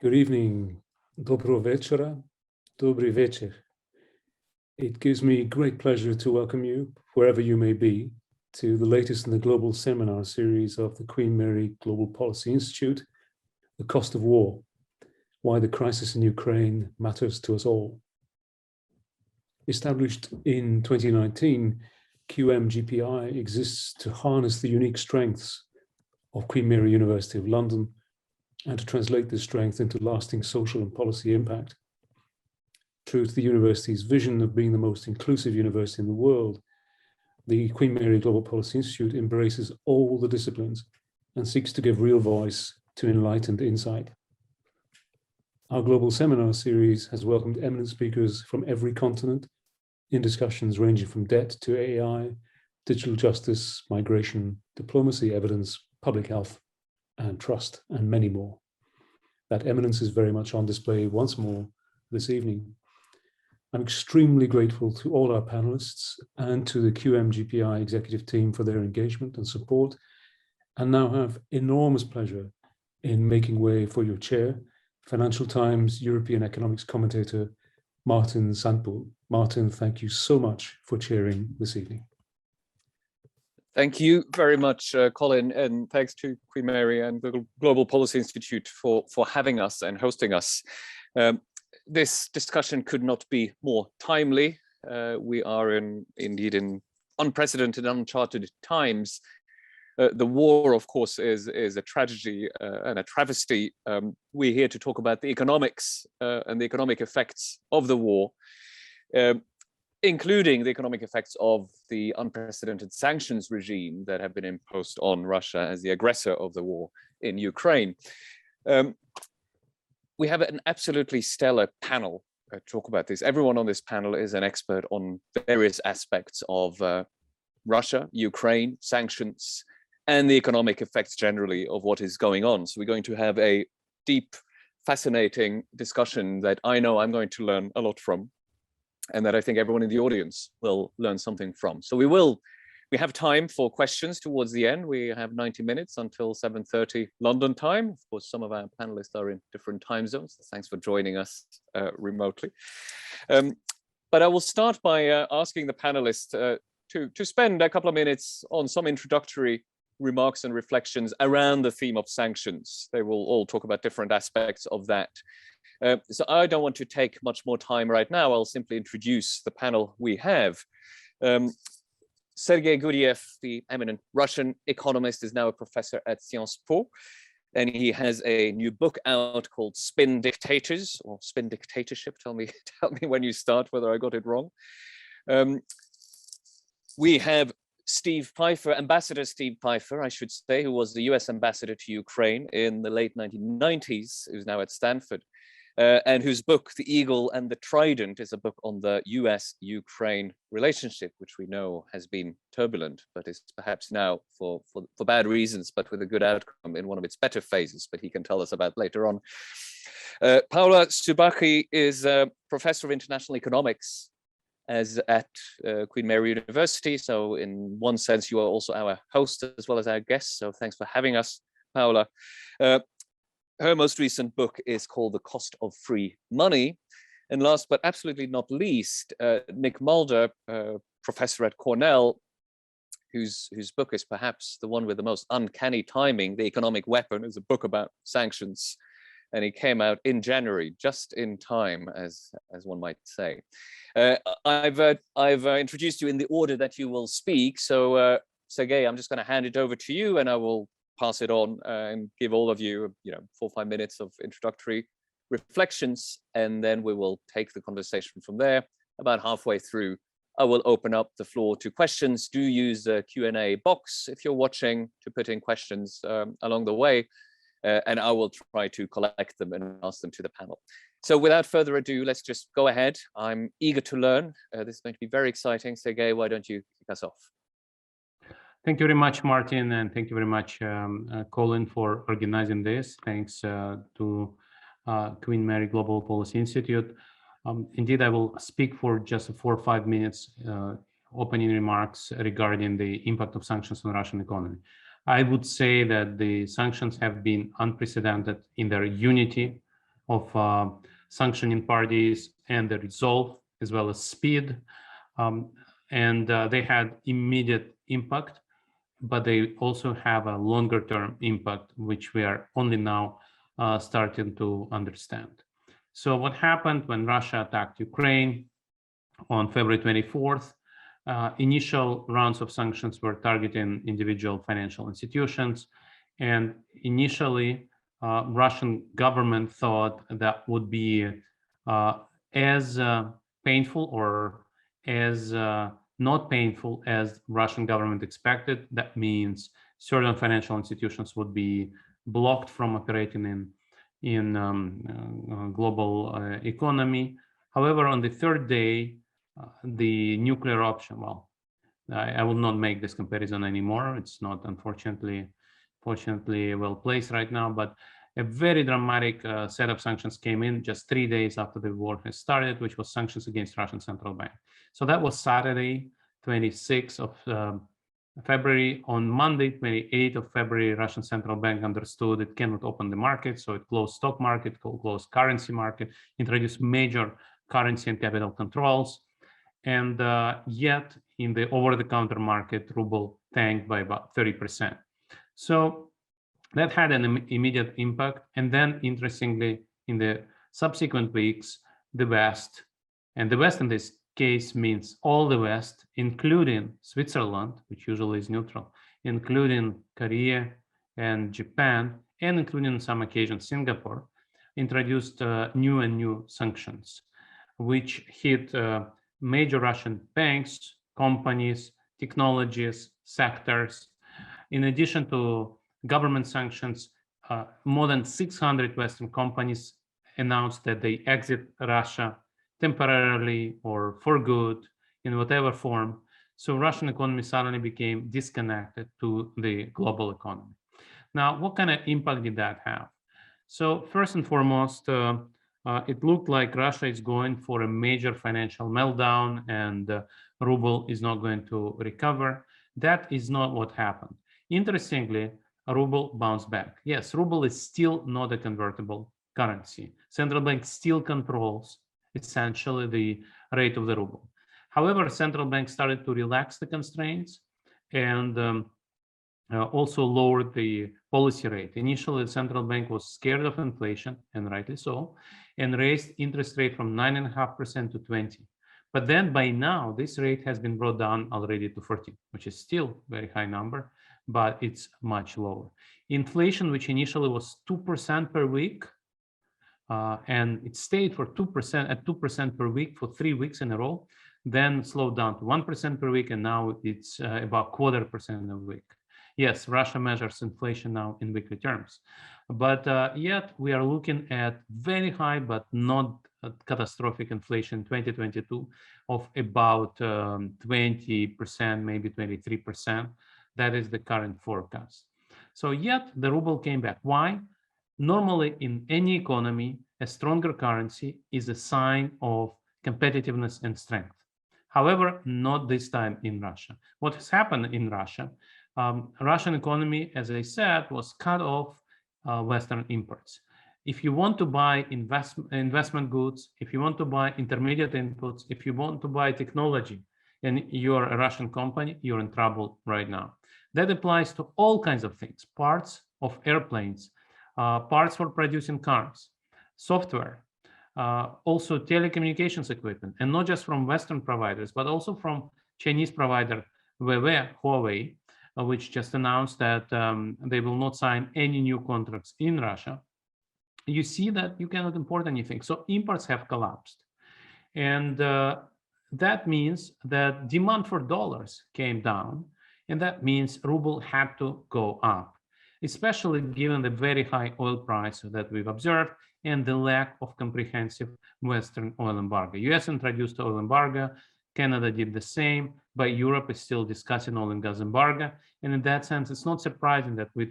Good evening, dobro večera, dobry večer. It gives me great pleasure to welcome you, wherever you may be, to the latest in the global seminar series of the Queen Mary Global Policy Institute, The Cost of War, Why the Crisis in Ukraine Matters to Us All. Established in 2019, QMGPI exists to harness the unique strengths of Queen Mary University of London and to translate this strength into lasting social and policy impact. True to the university's vision of being the most inclusive university in the world, the Queen Mary Global Policy Institute embraces all the disciplines and seeks to give real voice to enlightened insight. Our global seminar series has welcomed eminent speakers from every continent in discussions ranging from debt to AI, digital justice, migration, diplomacy, evidence, public health, and trust, and many more. That eminence is very much on display once more this evening. I'm extremely grateful to all our panelists and to the QMGPI executive team for their engagement and support, and now have enormous pleasure in making way for your chair, Financial Times European economics commentator, Martin Sandpool. Martin, thank you so much for chairing this evening. Thank you very much, Colin, and thanks to Queen Mary and the Global Policy Institute for having us and hosting us. This discussion could not be more timely. We are indeed in unprecedented, uncharted times. The war, of course, is a tragedy and a travesty. We're here to talk about the economics and the economic effects of the war, including the economic effects of the unprecedented sanctions regime that have been imposed on Russia as the aggressor of the war in Ukraine. We have an absolutely stellar panel to talk about this. Everyone on this panel is an expert on various aspects of Russia, Ukraine, sanctions, and the economic effects generally of what is going on. So we're going to have a deep, fascinating discussion that I know I'm going to learn a lot from, and that I think everyone in the audience will learn something from. So we have time for questions towards the end. We have 90 minutes until 7:30 London time. Of course, some of our panelists are in different time zones. So thanks for joining us remotely. But I will start by asking the panelists to spend a couple of minutes on some introductory remarks and reflections around the theme of sanctions. They will all talk about different aspects of that. So I don't want to take much more time right now. I'll simply introduce the panel we have. Sergei Guriev, the eminent Russian economist, is now a professor at Sciences Po, and he has a new book out called Spin Dictators, or Spin Dictatorship. Tell me when you start whether I got it wrong. We have Steve Pfeiffer, Ambassador Steve Pfeiffer, I should say, who was the US ambassador to Ukraine in the late 1990s, who's now at Stanford, and whose book, The Eagle and the Trident, is a book on the US-Ukraine relationship, which we know has been turbulent, but is perhaps now for bad reasons, but with a good outcome in one of its better phases, but he can tell us about later on. Paola Subacchi is a professor of international economics at Queen Mary University. So in one sense, you are also our host as well as our guest. So thanks for having us, Paola. Her most recent book is called The Cost of Free Money. And last but absolutely not least, Nick Mulder, professor at Cornell, whose book is perhaps the one with the most uncanny timing. The Economic Weapon is a book about sanctions, and it came out in January, just in time, as one might say. I've introduced you in the order that you will speak. So Sergei, I'm just going to hand it over to you, and I will pass it on and give all of you, 4 or 5 minutes of introductory reflections, and then we will take the conversation from there. About halfway through, I will open up the floor to questions. Do use the Q&A box if you're watching to put in questions along the way, and I will try to collect them and ask them to the panel. So without further ado, let's just go ahead. I'm eager to learn. This is going to be very exciting. Sergei, why don't you kick us off? Thank you very much, Martin, and thank you very much, Colin, for organizing this. Thanks to Queen Mary Global Policy Institute. Indeed, I will speak for just 4 or 5 minutes, opening remarks regarding the impact of sanctions on the Russian economy. I would say that the sanctions have been unprecedented in their unity of sanctioning parties and the resolve as well as speed. And they had immediate impact, but they also have a longer term impact, which we are only now starting to understand. So what happened when Russia attacked Ukraine on February 24th? Initial rounds of sanctions were targeting individual financial institutions. And initially, Russian government thought that would be as painful or as not painful as Russian government expected. That means certain financial institutions would be blocked from operating in global economy. However, on the third day, the nuclear option, well, I will not make this comparison anymore. It's not, fortunately well placed right now, but a very dramatic set of sanctions came in just 3 days after the war has started, which was sanctions against Russian central bank. So that was Saturday, 26th of February. On Monday, 28th of February, Russian central bank understood it cannot open the market, so it closed stock market, closed currency market, introduced major currency and capital controls. And yet in the over-the-counter market, ruble tanked by about 30%. So that had an immediate impact. And then interestingly, in the subsequent weeks, the West, and the West in this case means all the West, including Switzerland, which usually is neutral, including Korea and Japan, and including on some occasions Singapore, introduced new sanctions, which hit major Russian banks, companies, technologies, sectors. In addition to government sanctions, more than 600 Western companies announced that they exit Russia temporarily or for good in whatever form. So Russian economy suddenly became disconnected to the global economy. Now, what kind of impact did that have? So first and foremost, it looked like Russia is going for a major financial meltdown and ruble is not going to recover. That is not what happened. Interestingly, ruble bounced back. Yes, ruble is still not a convertible currency. Central bank still controls essentially the rate of the ruble. However, central bank started to relax the constraints and also lowered the policy rate. Initially, the central bank was scared of inflation, and rightly so, and raised interest rate from 9.5% to 20%. But then by now, this rate has been brought down already to 14%, which is still a very high number, but it's much lower. Inflation, which initially was 2% per week, and it stayed for 2% at 2% per week for 3 weeks in a row, then slowed down to 1% per week, and now it's about 0.25% a week. Yes, Russia measures inflation now in weekly terms, but yet we are looking at very high but not catastrophic inflation in 2022 of about 20%, maybe 23%. That is the current forecast. So yet the ruble came back. Why? Normally in any economy, a stronger currency is a sign of competitiveness and strength. However, not this time in Russia. What has happened in Russia? Russian economy, as I said, was cut off Western imports. If you want to buy investment goods, if you want to buy intermediate inputs, if you want to buy technology, and you're a Russian company, you're in trouble right now. That applies to all kinds of things: parts of airplanes, parts for producing cars, software, also telecommunications equipment, and not just from Western providers, but also from Chinese provider Huawei, which just announced that they will not sign any new contracts in Russia. You see that you cannot import anything. So imports have collapsed. And that means that demand for dollars came down, and that means ruble had to go up, especially given the very high oil price that we've observed and the lack of comprehensive Western oil embargo. US introduced oil embargo, Canada did the same, but Europe is still discussing oil and gas embargo. And in that sense, it's not surprising that with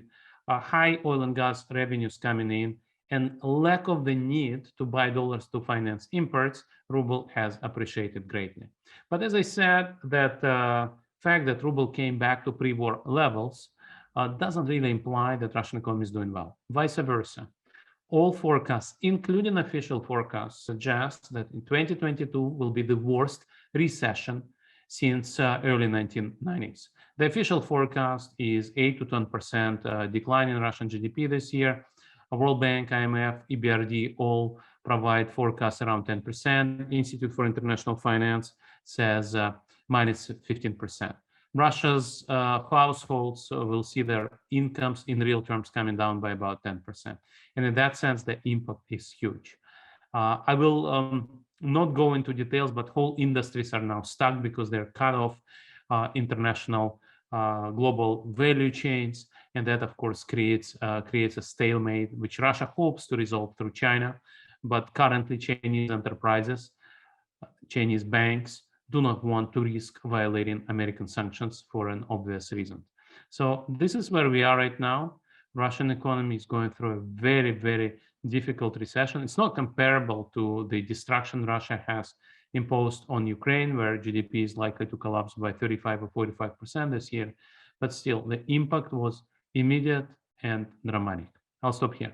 high oil and gas revenues coming in and lack of the need to buy dollars to finance imports, ruble has appreciated greatly. But as I said, that fact that ruble came back to pre-war levels doesn't really imply that Russian economy is doing well. Vice versa. all forecasts, including official forecasts, suggest that in 2022 will be the worst recession since early 1990s. The official forecast is 8 to 10% decline in Russian GDP this year. World Bank, IMF, EBRD all provide forecasts around 10%. Institute for International Finance says minus 15%. Russia's households will see their incomes in real terms coming down by about 10%. And in that sense, the impact is huge. I will not go into details, but whole industries are now stuck because they're cut off international global value chains. And that, of course, creates a stalemate, which Russia hopes to resolve through China. But currently, Chinese enterprises, Chinese banks, do not want to risk violating American sanctions for an obvious reason. So this is where we are right now. Russian economy is going through a very, very difficult recession. It's not comparable to the destruction Russia has imposed on Ukraine, where GDP is likely to collapse by 35 or 45% this year. But still, the impact was immediate and dramatic. I'll stop here.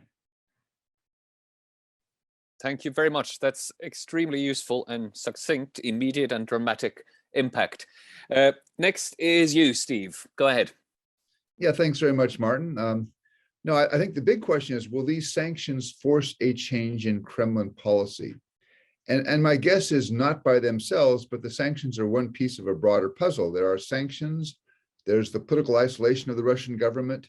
Thank you very much. That's extremely useful and succinct, immediate and dramatic impact. Next is you, Steve. Go ahead. Yeah, thanks very much, Martin. No, I think the big question is, will these sanctions force a change in Kremlin policy? And my guess is not by themselves, but the sanctions are one piece of a broader puzzle. There are sanctions, there's the political isolation of the Russian government,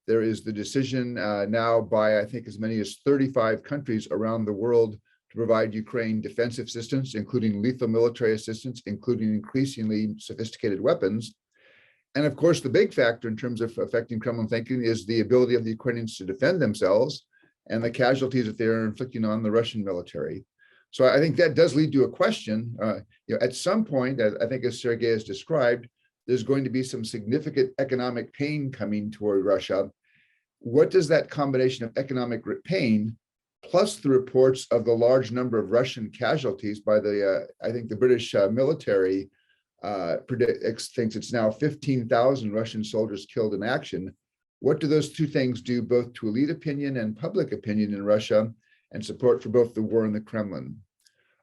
there is the decision now by, I think, as many as 35 countries around the world to provide Ukraine defensive assistance, including lethal military assistance, including increasingly sophisticated weapons. And of course, the big factor in terms of affecting Kremlin thinking is the ability of the Ukrainians to defend themselves and the casualties that they're inflicting on the Russian military. So I think that does lead to a question. At some point, I think as Sergei has described, there's going to be some significant economic pain coming toward Russia. What does that combination of economic pain, plus the reports of the large number of Russian casualties by the, I think the British military thinks it's now 15,000 Russian soldiers killed in action. What do those two things do both to elite opinion and public opinion in Russia and support for both the war and the Kremlin?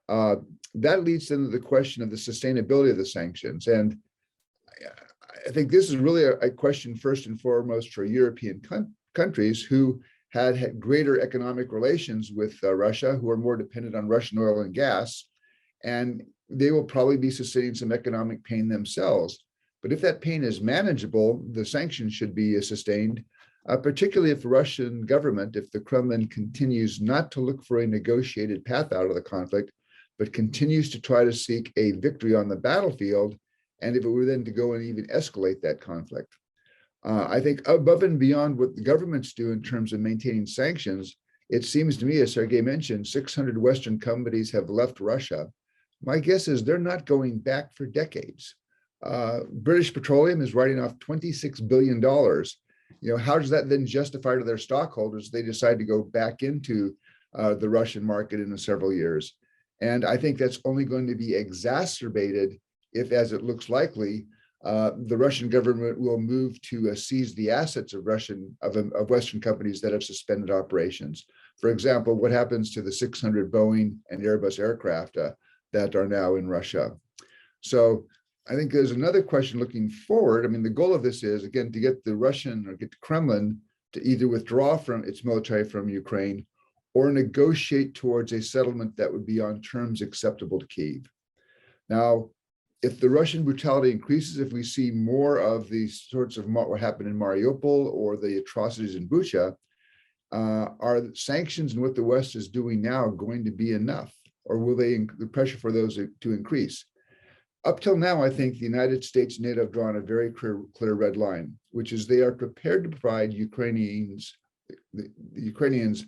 That leads then to the question of the sustainability of the sanctions. And I think this is really a question first and foremost for European countries who had greater economic relations with Russia, who are more dependent on Russian oil and gas, and they will probably be sustaining some economic pain themselves. But if that pain is manageable, the sanctions should be sustained, particularly if the Russian government, if the Kremlin continues not to look for a negotiated path out of the conflict, but continues to try to seek a victory on the battlefield, and if it were then to go and even escalate that conflict. I think above and beyond what the governments do in terms of maintaining sanctions, it seems to me, as Sergei mentioned, 600 Western companies have left Russia. My guess is they're not going back for decades. British Petroleum is writing off $26 billion. How does that then justify to their stockholders they decide to go back into the Russian market in several years? And I think that's only going to be exacerbated if, as it looks likely, the Russian government will move to seize the assets of Western companies that have suspended operations. For example, what happens to the 600 Boeing and Airbus aircraft that are now in Russia? So I think there's another question looking forward. I mean, the goal of this is, again, to get the Kremlin to either withdraw from its military from Ukraine or negotiate towards a settlement that would be on terms acceptable to Kyiv. Now, if the Russian brutality increases, if we see more of these sorts of what happened in Mariupol or the atrocities in Bucha, are sanctions and what the West is doing now going to be enough? Or will the pressure for those to increase? Up till now, I think the United States and NATO have drawn a very clear red line, which is they are prepared to provide the Ukrainians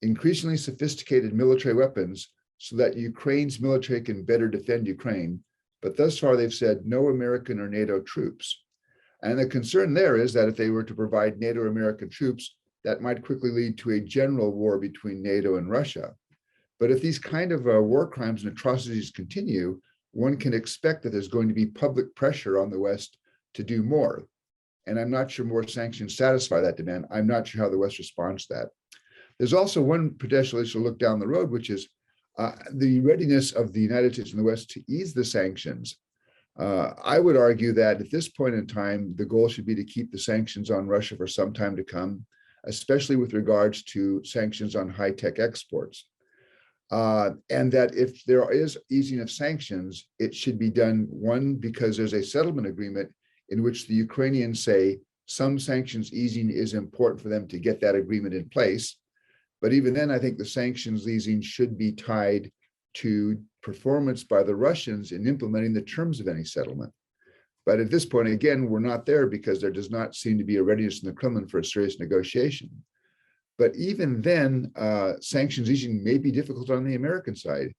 increasingly sophisticated military weapons so that Ukraine's military can better defend Ukraine. But thus far, they've said no American or NATO troops. And the concern there is that if they were to provide NATO or American troops, that might quickly lead to a general war between NATO and Russia. But if these kind of war crimes and atrocities continue, one can expect that there's going to be public pressure on the West to do more. And I'm not sure more sanctions satisfy that demand. I'm not sure how the West responds to that. There's also one potential issue to look down the road, which is the readiness of the United States and the West to ease the sanctions. I would argue that at this point in time, the goal should be to keep the sanctions on Russia for some time to come, especially with regards to sanctions on high-tech exports. And that if there is easing of sanctions, it should be done, one, because there's a settlement agreement in which the Ukrainians say some sanctions easing is important for them to get that agreement in place. But even then, I think the sanctions easing should be tied to performance by the Russians in implementing the terms of any settlement. But at this point, again, we're not there because there does not seem to be a readiness in the Kremlin for a serious negotiation. But even then, sanctions easing may be difficult on the American side.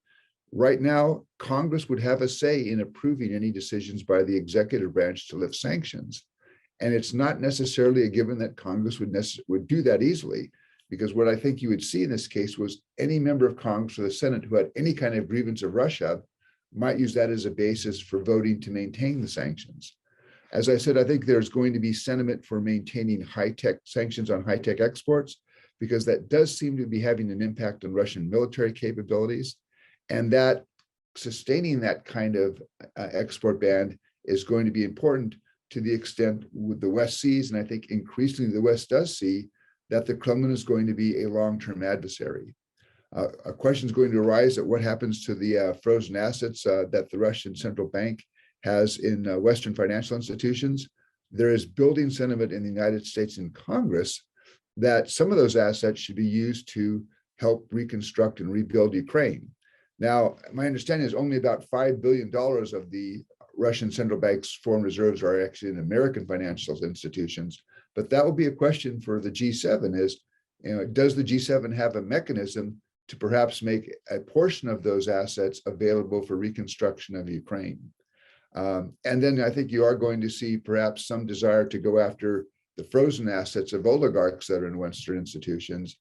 Right now, Congress would have a say in approving any decisions by the executive branch to lift sanctions. And it's not necessarily a given that Congress would do that easily, because what I think you would see in this case was any member of Congress or the Senate who had any kind of grievance of Russia might use that as a basis for voting to maintain the sanctions. As I said, I think there's going to be sentiment for maintaining high-tech sanctions on high-tech exports, because that does seem to be having an impact on Russian military capabilities. And that sustaining that kind of export ban is going to be important to the extent the West sees, and I think increasingly the West does see, that the Kremlin is going to be a long-term adversary. A question is going to arise at what happens to the frozen assets that the Russian central bank has in Western financial institutions. There is building sentiment in the United States and Congress that some of those assets should be used to help reconstruct and rebuild Ukraine. Now, my understanding is only about $5 billion of the Russian central bank's foreign reserves are actually in American financial institutions. But that will be a question for the G7 is, does the G7 have a mechanism to perhaps make a portion of those assets available for reconstruction of Ukraine? And then I think you are going to see perhaps some desire to go after the frozen assets of oligarchs that are in Western institutions.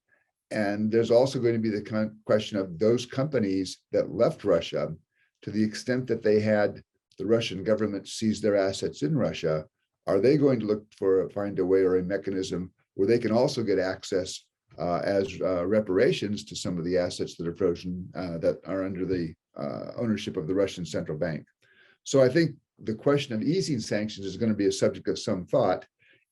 And there's also going to be the question of those companies that left Russia, to the extent that they had the Russian government seize their assets in Russia. Are they going to find a way or a mechanism where they can also get access as reparations to some of the assets that are frozen that are under the ownership of the Russian central bank? So I think the question of easing sanctions is going to be a subject of some thought.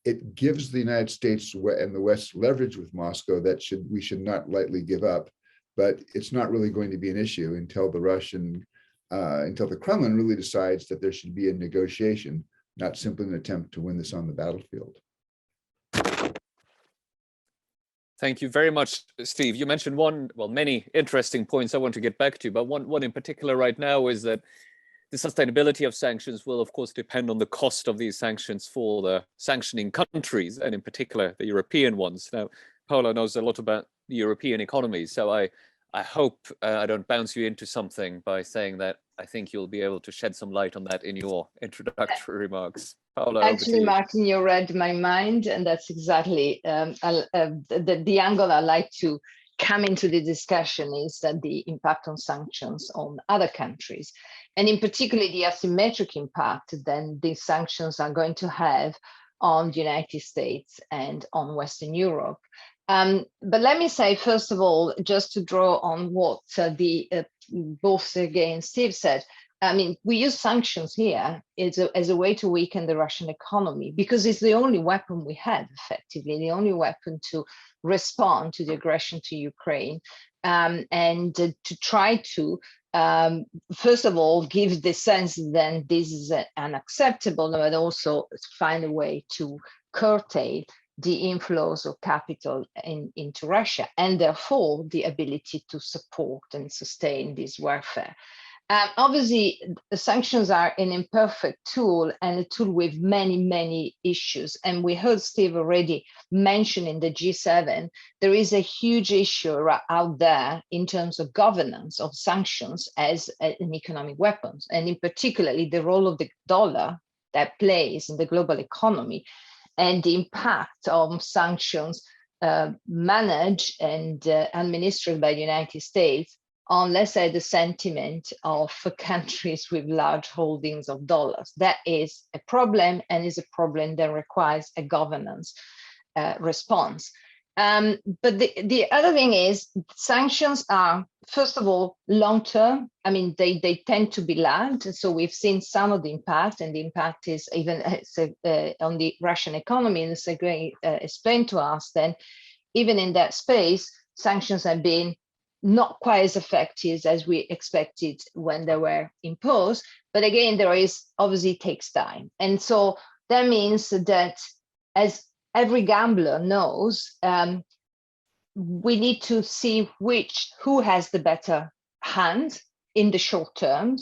It gives the United States and the West leverage with Moscow that we should not lightly give up, but it's not really going to be an issue until until the Kremlin really decides that there should be a negotiation, not simply an attempt to win this on the battlefield. Thank you very much, Steve. You mentioned many interesting points I want to get back to, but one in particular right now is that the sustainability of sanctions will, of course, depend on the cost of these sanctions for the sanctioning countries, and in particular, the European ones. Now, Paolo knows a lot about the European economy, so I hope I don't bounce you into something by saying that I think you'll be able to shed some light on that in your introductory remarks. Paolo, actually, Martin, you read my mind, and that's exactly the angle I like to come into the discussion is that the impact on sanctions on other countries, and in particular the asymmetric impact then these sanctions are going to have on the United States and on Western Europe. But let me say, first of all, just to draw on what both Sergei and Steve said, I mean, we use sanctions here as a way to weaken the Russian economy, because it's the only weapon we have, effectively, the only weapon to respond to the aggression to Ukraine, and to try to, first of all, give the sense that this is unacceptable, but also find a way to curtail the inflows of capital into Russia, and therefore the ability to support and sustain this warfare. Obviously, the sanctions are an imperfect tool and a tool with many, many issues. And we heard Steve already mention in the G7, there is a huge issue out there in terms of governance of sanctions as an economic weapon, and in particularly the role of the dollar that plays in the global economy, and the impact of sanctions managed and administered by the United States on, let's say, the sentiment of countries with large holdings of dollars. That is a problem, and is a problem that requires a governance response. But the other thing is sanctions are, first of all, long-term. I mean, they tend to be lagged. So we've seen some of the impact, and the impact is even on the Russian economy. And as Sergei explained to us, then even in that space, sanctions have been not quite as effective as we expected when they were imposed. But again, there is obviously takes time. And so that means that, as every gambler knows, we need to see who has the better hand in the short term,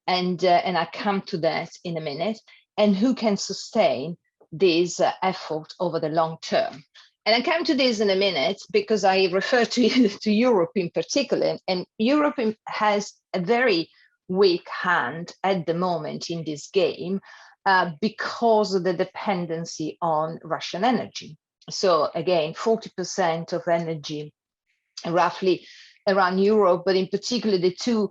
and I come to that in a minute, and who can sustain this effort over the long term. And I come to this in a minute because I refer to Europe in particular, and Europe has a very weak hand at the moment in this game because of the dependency on Russian energy. So again, 40% of energy roughly around Europe, but in particular the two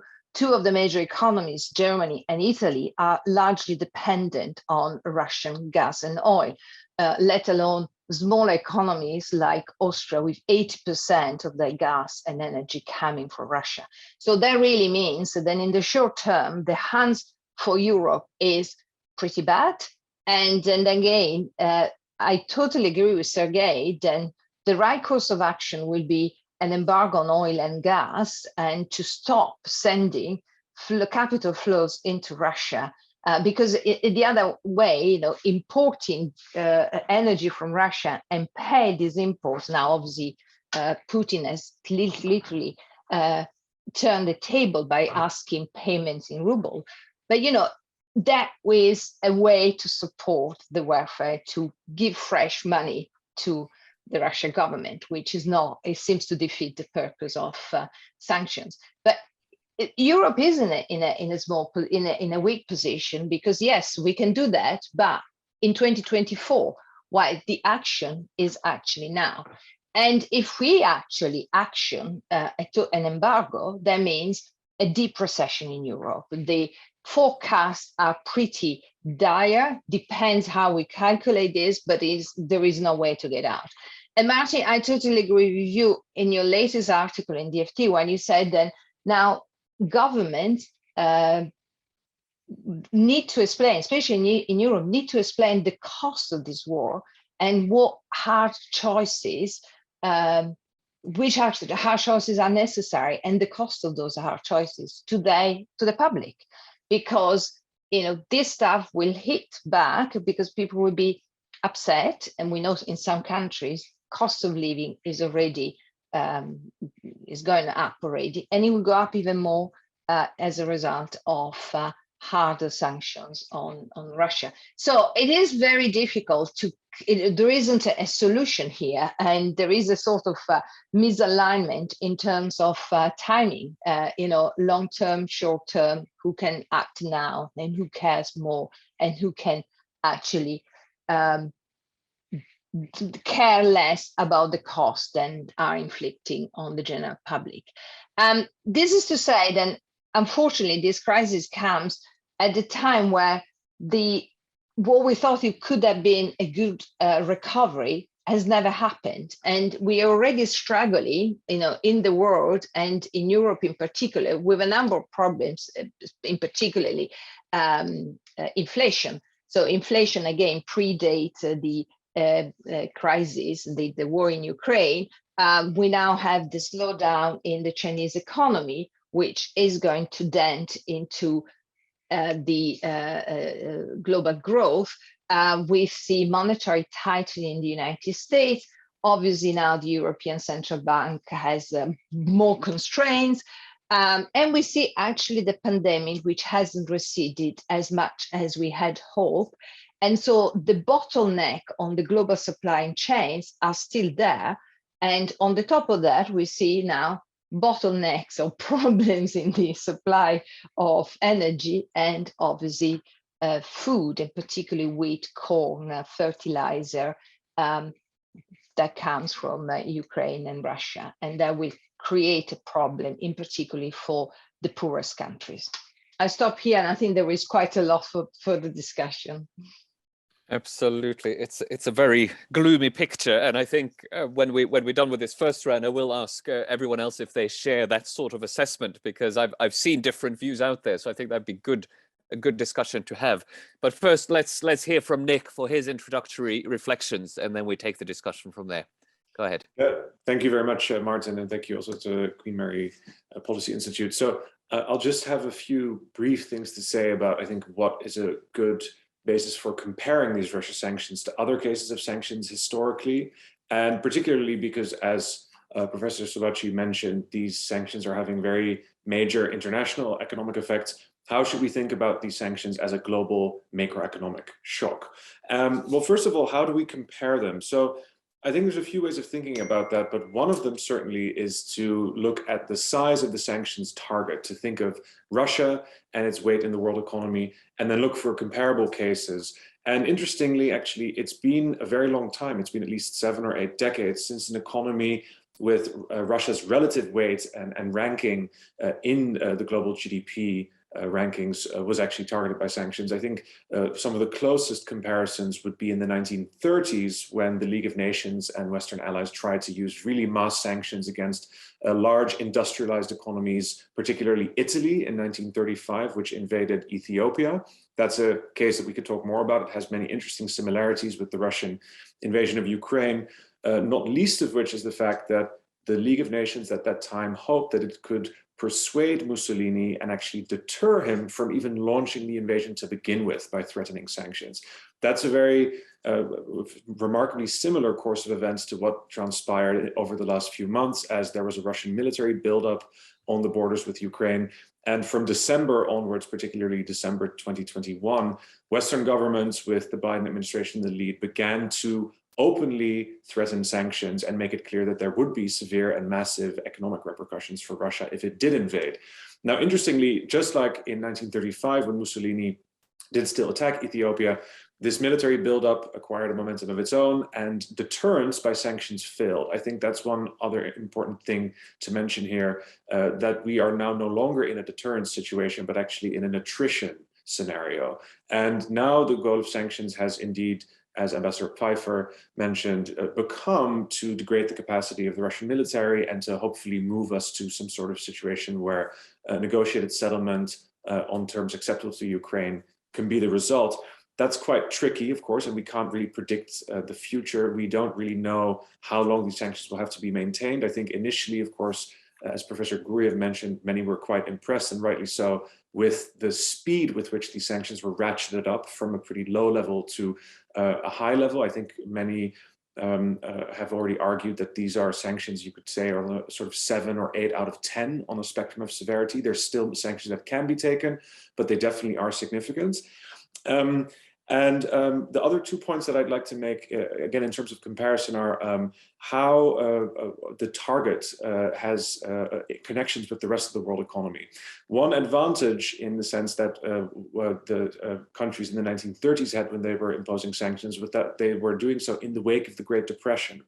of the major economies, Germany and Italy, are largely dependent on Russian gas and oil, let alone smaller economies like Austria with 80% of their gas and energy coming from Russia. So that really means that then in the short term, the hands for Europe is pretty bad. And then again, I totally agree with Sergei, then the right course of action will be an embargo on oil and gas, and to stop sending capital flows into Russia, because the other way, importing energy from Russia and pay these imports. Now, obviously, Putin has literally turned the table by asking payments in ruble. But, that was a way to support the welfare, to give fresh money to the Russian government, which is not, it seems to defeat the purpose of sanctions. But Europe is in a weak position, because yes, we can do that, but in 2024, why the action is actually now. And if we actually action an embargo, that means a deep recession in Europe. The forecasts are pretty dire, depends how we calculate this, but there is no way to get out. And Martin, I totally agree with you in your latest article in DFT when you said that now governments need to explain, especially in Europe, need to explain the cost of this war and what hard choices, which hard choices are necessary, and the cost of those hard choices to the public. Because this stuff will hit back, because people will be upset, and we know in some countries cost of living is already is going up already, and it will go up even more as a result of harder sanctions on Russia. So it is very difficult to. There isn't a solution here, and there is a sort of misalignment in terms of timing. Long term, short term, who can act now, and who cares more, and who can actually care less about the cost and are inflicting on the general public. This is to say that unfortunately this crisis comes at the time where what we thought it could have been a good recovery has never happened, and we are already struggling, in the world and in Europe in particular, with a number of problems, in particularly inflation. So inflation again predates the crisis, the war in Ukraine. We now have the slowdown in the Chinese economy, which is going to dent into the global growth. We see monetary tightening in the United States. Obviously, now the European Central Bank has more constraints. And we see actually the pandemic, which hasn't receded as much as we had hoped. And so the bottleneck on the global supply chains are still there. And on the top of that, we see now bottlenecks or problems in the supply of energy and obviously food, and particularly wheat, corn, fertilizer that comes from Ukraine and Russia. And that will create a problem, in particular for the poorest countries. I stop here, and I think there is quite a lot for further discussion. Absolutely, it's a very gloomy picture, and I think when we're done with this first round, I will ask everyone else if they share that sort of assessment, because I've seen different views out there, so I think that'd be a good discussion to have. But first, let's hear from Nick for his introductory reflections, and then we take the discussion from there. Go ahead. Thank you very much, Martin, and thank you also to Queen Mary Policy Institute. So I'll just have a few brief things to say about, I think, what is a good basis for comparing these Russia sanctions to other cases of sanctions historically, and particularly because, as Professor Sobachi mentioned, these sanctions are having very major international economic effects. How should we think about these sanctions as a global macroeconomic shock? Well, first of all, how do we compare them? So I think there's a few ways of thinking about that, but one of them certainly is to look at the size of the sanctions target, to think of Russia and its weight in the world economy, and then look for comparable cases. And interestingly, actually, it's been a very long time. It's been at least 7 or 8 decades since an economy with Russia's relative weight and ranking in the global GDP rankings was actually targeted by sanctions. I think some of the closest comparisons would be in the 1930s, when the League of Nations and Western allies tried to use really mass sanctions against large industrialized economies, particularly Italy in 1935, which invaded Ethiopia. That's a case that we could talk more about. It has many interesting similarities with the Russian invasion of Ukraine, not least of which is the fact that the League of Nations at that time hoped that it could persuade Mussolini and actually deter him from even launching the invasion to begin with by threatening sanctions. That's a very remarkably similar course of events to what transpired over the last few months, as there was a Russian military buildup on the borders with Ukraine. And from December onwards, particularly December 2021, Western governments with the Biden administration in the lead began to openly threaten sanctions and make it clear that there would be severe and massive economic repercussions for Russia if it did invade. Now, interestingly, just like in 1935, when Mussolini did still attack Ethiopia, this military buildup acquired a momentum of its own, and deterrence by sanctions failed. I think that's one other important thing to mention here, that we are now no longer in a deterrence situation, but actually in an attrition scenario. And now the goal of sanctions has indeed, as Ambassador Pfeiffer mentioned, become to degrade the capacity of the Russian military and to hopefully move us to some sort of situation where a negotiated settlement on terms acceptable to Ukraine can be the result. That's quite tricky, of course, and we can't really predict the future. We don't really know how long these sanctions will have to be maintained. I think initially, of course, as Professor Guriev mentioned, many were quite impressed, and rightly so, with the speed with which these sanctions were ratcheted up from a pretty low level to a high level. I think many have already argued that these are sanctions, you could say, are sort of 7 or 8 out of 10 on a spectrum of severity. There's still sanctions that can be taken, but they definitely are significant. The other 2 points that I'd like to make, again, in terms of comparison, are how the target has connections with the rest of the world economy. One advantage, in the sense that the countries in the 1930s had when they were imposing sanctions, was that they were doing so in the wake of the Great Depression.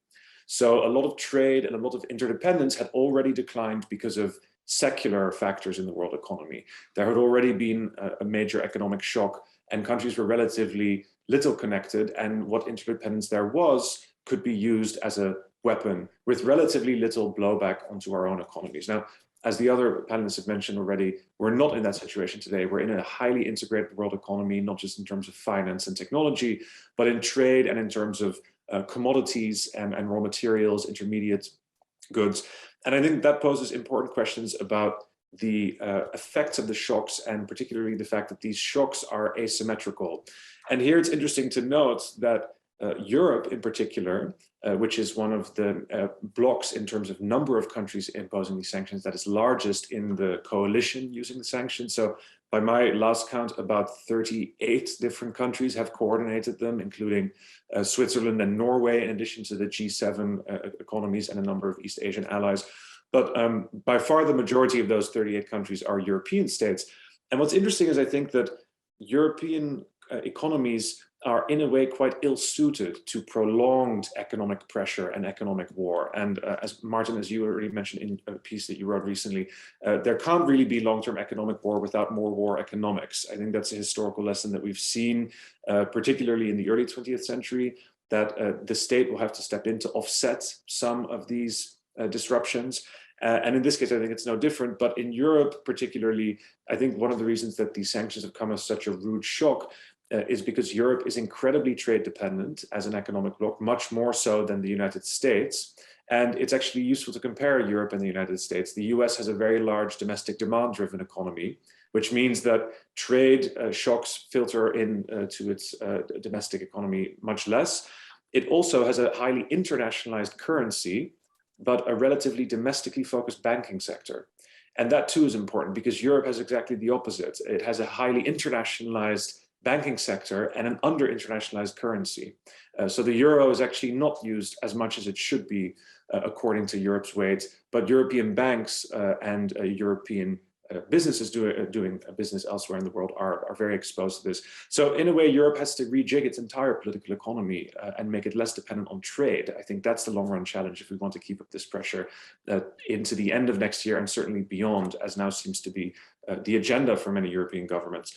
So a lot of trade and a lot of interdependence had already declined because of secular factors in the world economy. There had already been a major economic shock, and countries were relatively little connected, and what interdependence there was could be used as a weapon with relatively little blowback onto our own economies. Now, as the other panelists have mentioned already, we're not in that situation today. We're in a highly integrated world economy, not just in terms of finance and technology, but in trade and in terms of commodities and raw materials, intermediate goods. And I think that poses important questions about the effects of the shocks, and particularly the fact that these shocks are asymmetrical. And here it's interesting to note that Europe in particular, which is one of the blocs in terms of number of countries imposing these sanctions that is largest in the coalition using the sanctions. So by my last count, about 38 different countries have coordinated them, including Switzerland and Norway, in addition to the G7 economies and a number of East Asian allies. But by far the majority of those 38 countries are European states. And what's interesting is I think that European economies are in a way quite ill-suited to prolonged economic pressure and economic war. And as Martin, as you already mentioned in a piece that you wrote recently, there can't really be long-term economic war without more war economics. I think that's a historical lesson that we've seen, particularly in the early 20th century, that the state will have to step in to offset some of these disruptions. And in this case, I think it's no different. But in Europe, particularly, I think one of the reasons that these sanctions have come as such a rude shock is because Europe is incredibly trade dependent as an economic bloc, much more so than the United States. And it's actually useful to compare Europe and the United States. The US has a very large domestic demand driven economy, which means that trade shocks filter in to its domestic economy much less. It also has a highly internationalized currency, but a relatively domestically focused banking sector. And that too is important because Europe has exactly the opposite. It has a highly internationalized banking sector and an under-internationalized currency. So the euro is actually not used as much as it should be according to Europe's weight, but European banks and European businesses doing business elsewhere in the world are very exposed to this. So in a way, Europe has to rejig its entire political economy and make it less dependent on trade. I think that's the long run challenge if we want to keep up this pressure into the end of next year and certainly beyond, as now seems to be the agenda for many European governments.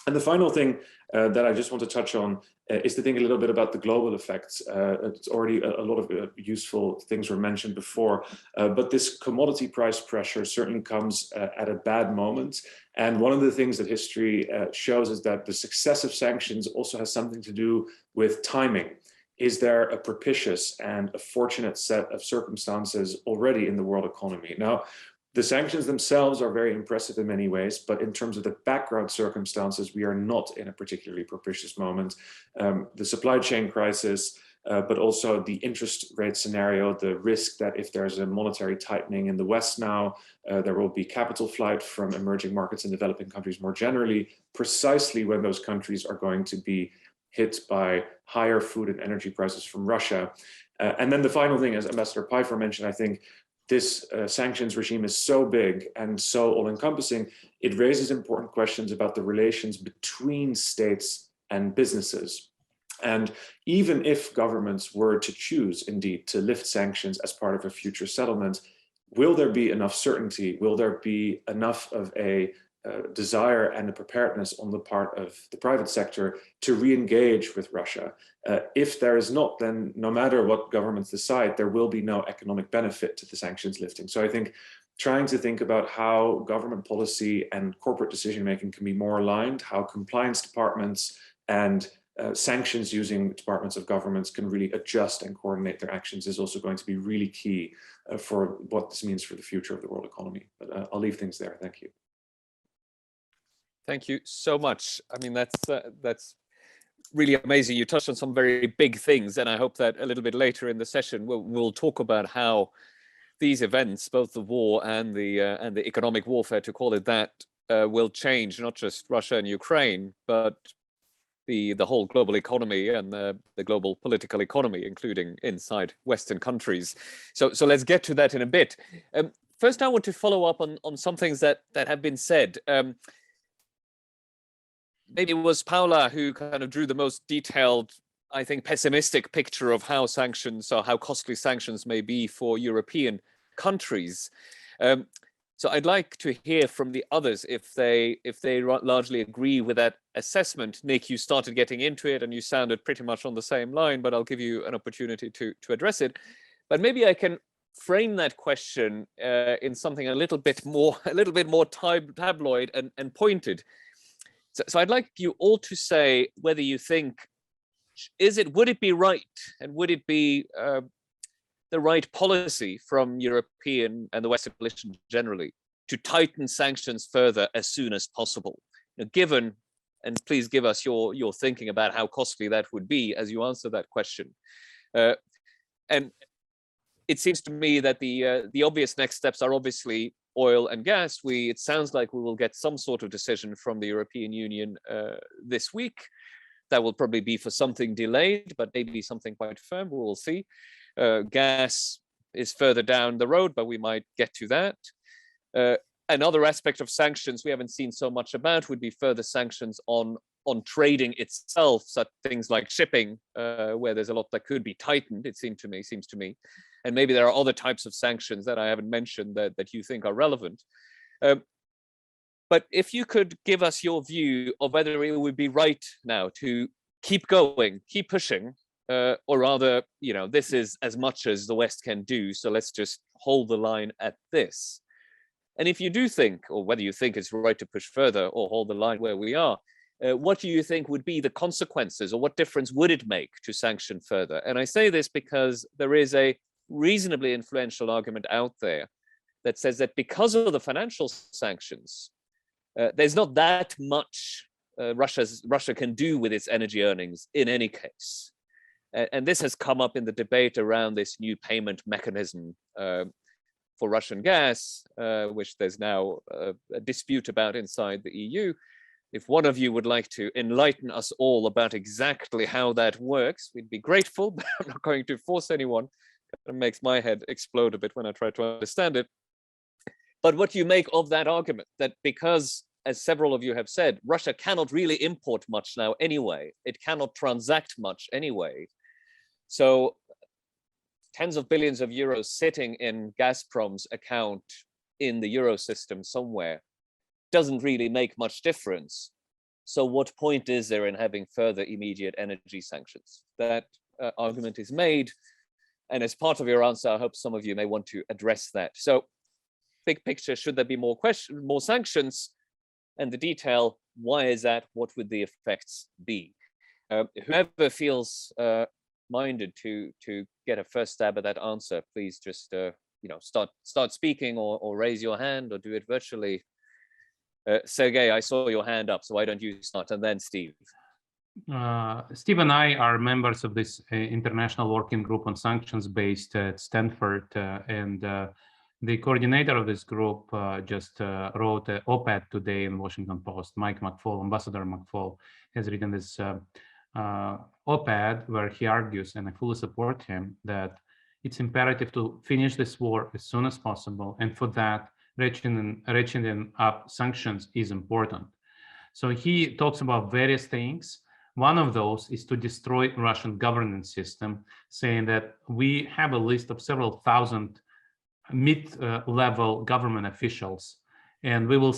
And the final thing that I just want to touch on is to think a little bit about the global effects. It's already a lot of useful things were mentioned before, but this commodity price pressure certainly comes at a bad moment. And one of the things that history shows is that the success of sanctions also has something to do with timing. Is there a propitious and a fortunate set of circumstances already in the world economy? Now, the sanctions themselves are very impressive in many ways, but in terms of the background circumstances, we are not in a particularly propitious moment. The supply chain crisis, but also the interest rate scenario, the risk that if there's a monetary tightening in the West now, there will be capital flight from emerging markets and developing countries more generally, precisely when those countries are going to be hit by higher food and energy prices from Russia. And then the final thing, as Ambassador Pfeiffer mentioned, I think, this sanctions regime is so big and so all-encompassing, it raises important questions about the relations between states and businesses. And even if governments were to choose, indeed, to lift sanctions as part of a future settlement, will there be enough certainty? Will there be enough of a desire and a preparedness on the part of the private sector to re-engage with Russia? If there is not, then no matter what governments decide, there will be no economic benefit to the sanctions lifting. So I think trying to think about how government policy and corporate decision-making can be more aligned, how compliance departments and sanctions using departments of governments can really adjust and coordinate their actions is also going to be really key for what this means for the future of the world economy. But I'll leave things there. Thank you. Thank you so much. I mean, that's really amazing. You touched on some very big things, and I hope that a little bit later in the session we'll talk about how these events, both the war and the economic warfare, to call it that, will change not just Russia and Ukraine, but the whole global economy and the global political economy, including inside Western countries. So let's get to that in a bit. First, I want to follow up on some things that have been said. Maybe it was Paula who kind of drew the most detailed, I think, pessimistic picture of how sanctions or how costly sanctions may be for European countries. So I'd like to hear from the others if they largely agree with that assessment. Nick, you started getting into it and you sounded pretty much on the same line, but I'll give you an opportunity to address it. But maybe I can frame that question in something a little bit more tabloid and pointed. So I'd like you all to say whether you think, would it be right and would it be the right policy from European and the Western coalition generally to tighten sanctions further as soon as possible? You know, given, and please give us your thinking about how costly that would be as you answer that question. And it seems to me that the obvious next steps are obviously oil and gas. It sounds like we will get some sort of decision from the European Union this week. That will probably be for something delayed, but maybe something quite firm. We will see. Gas is further down the road, but we might get to that. Another aspect of sanctions we haven't seen so much about would be further sanctions on on trading itself, such things like shipping, where there's a lot that could be tightened, it seems to me. And maybe there are other types of sanctions that I haven't mentioned that you think are relevant. But if you could give us your view of whether it would be right now to keep going, keep pushing, or rather, this is as much as the West can do, so let's just hold the line at this. And if you do think, or whether you think it's right to push further or hold the line where we are, what do you think would be the consequences, or what difference would it make to sanction further? And I say this because there is a reasonably influential argument out there that says that because of the financial sanctions, there's not that much Russia can do with its energy earnings in any case. And this has come up in the debate around this new payment mechanism for Russian gas, which there's now a dispute about inside the EU. If one of you would like to enlighten us all about exactly how that works, we'd be grateful, but I'm not going to force anyone. It makes my head explode a bit when I try to understand it. But what do you make of that argument, that because, as several of you have said, Russia cannot really import much now anyway, it cannot transact much anyway. So tens of billions of euros sitting in Gazprom's account in the Euro system somewhere doesn't really make much difference. So what point is there in having further immediate energy sanctions? That argument is made. And as part of your answer, I hope some of you may want to address that. So big picture, should there be more sanctions? And the detail, why is that? What would the effects be? Whoever feels minded to get a first stab at that answer, please just start speaking or raise your hand or do it virtually. Sergey, I saw your hand up, so why don't you start, and then Steve. Steve and I are members of this international working group on sanctions based at Stanford, and the coordinator of this group just wrote an op-ed today in Washington Post. Mike McFaul, Ambassador McFaul, has written this op-ed where he argues, and I fully support him, that it's imperative to finish this war as soon as possible, and for that, ratcheting up sanctions is important. So he talks about various things. One of those is to destroy Russian governance system, saying that we have a list of several thousand mid-level government officials, and we will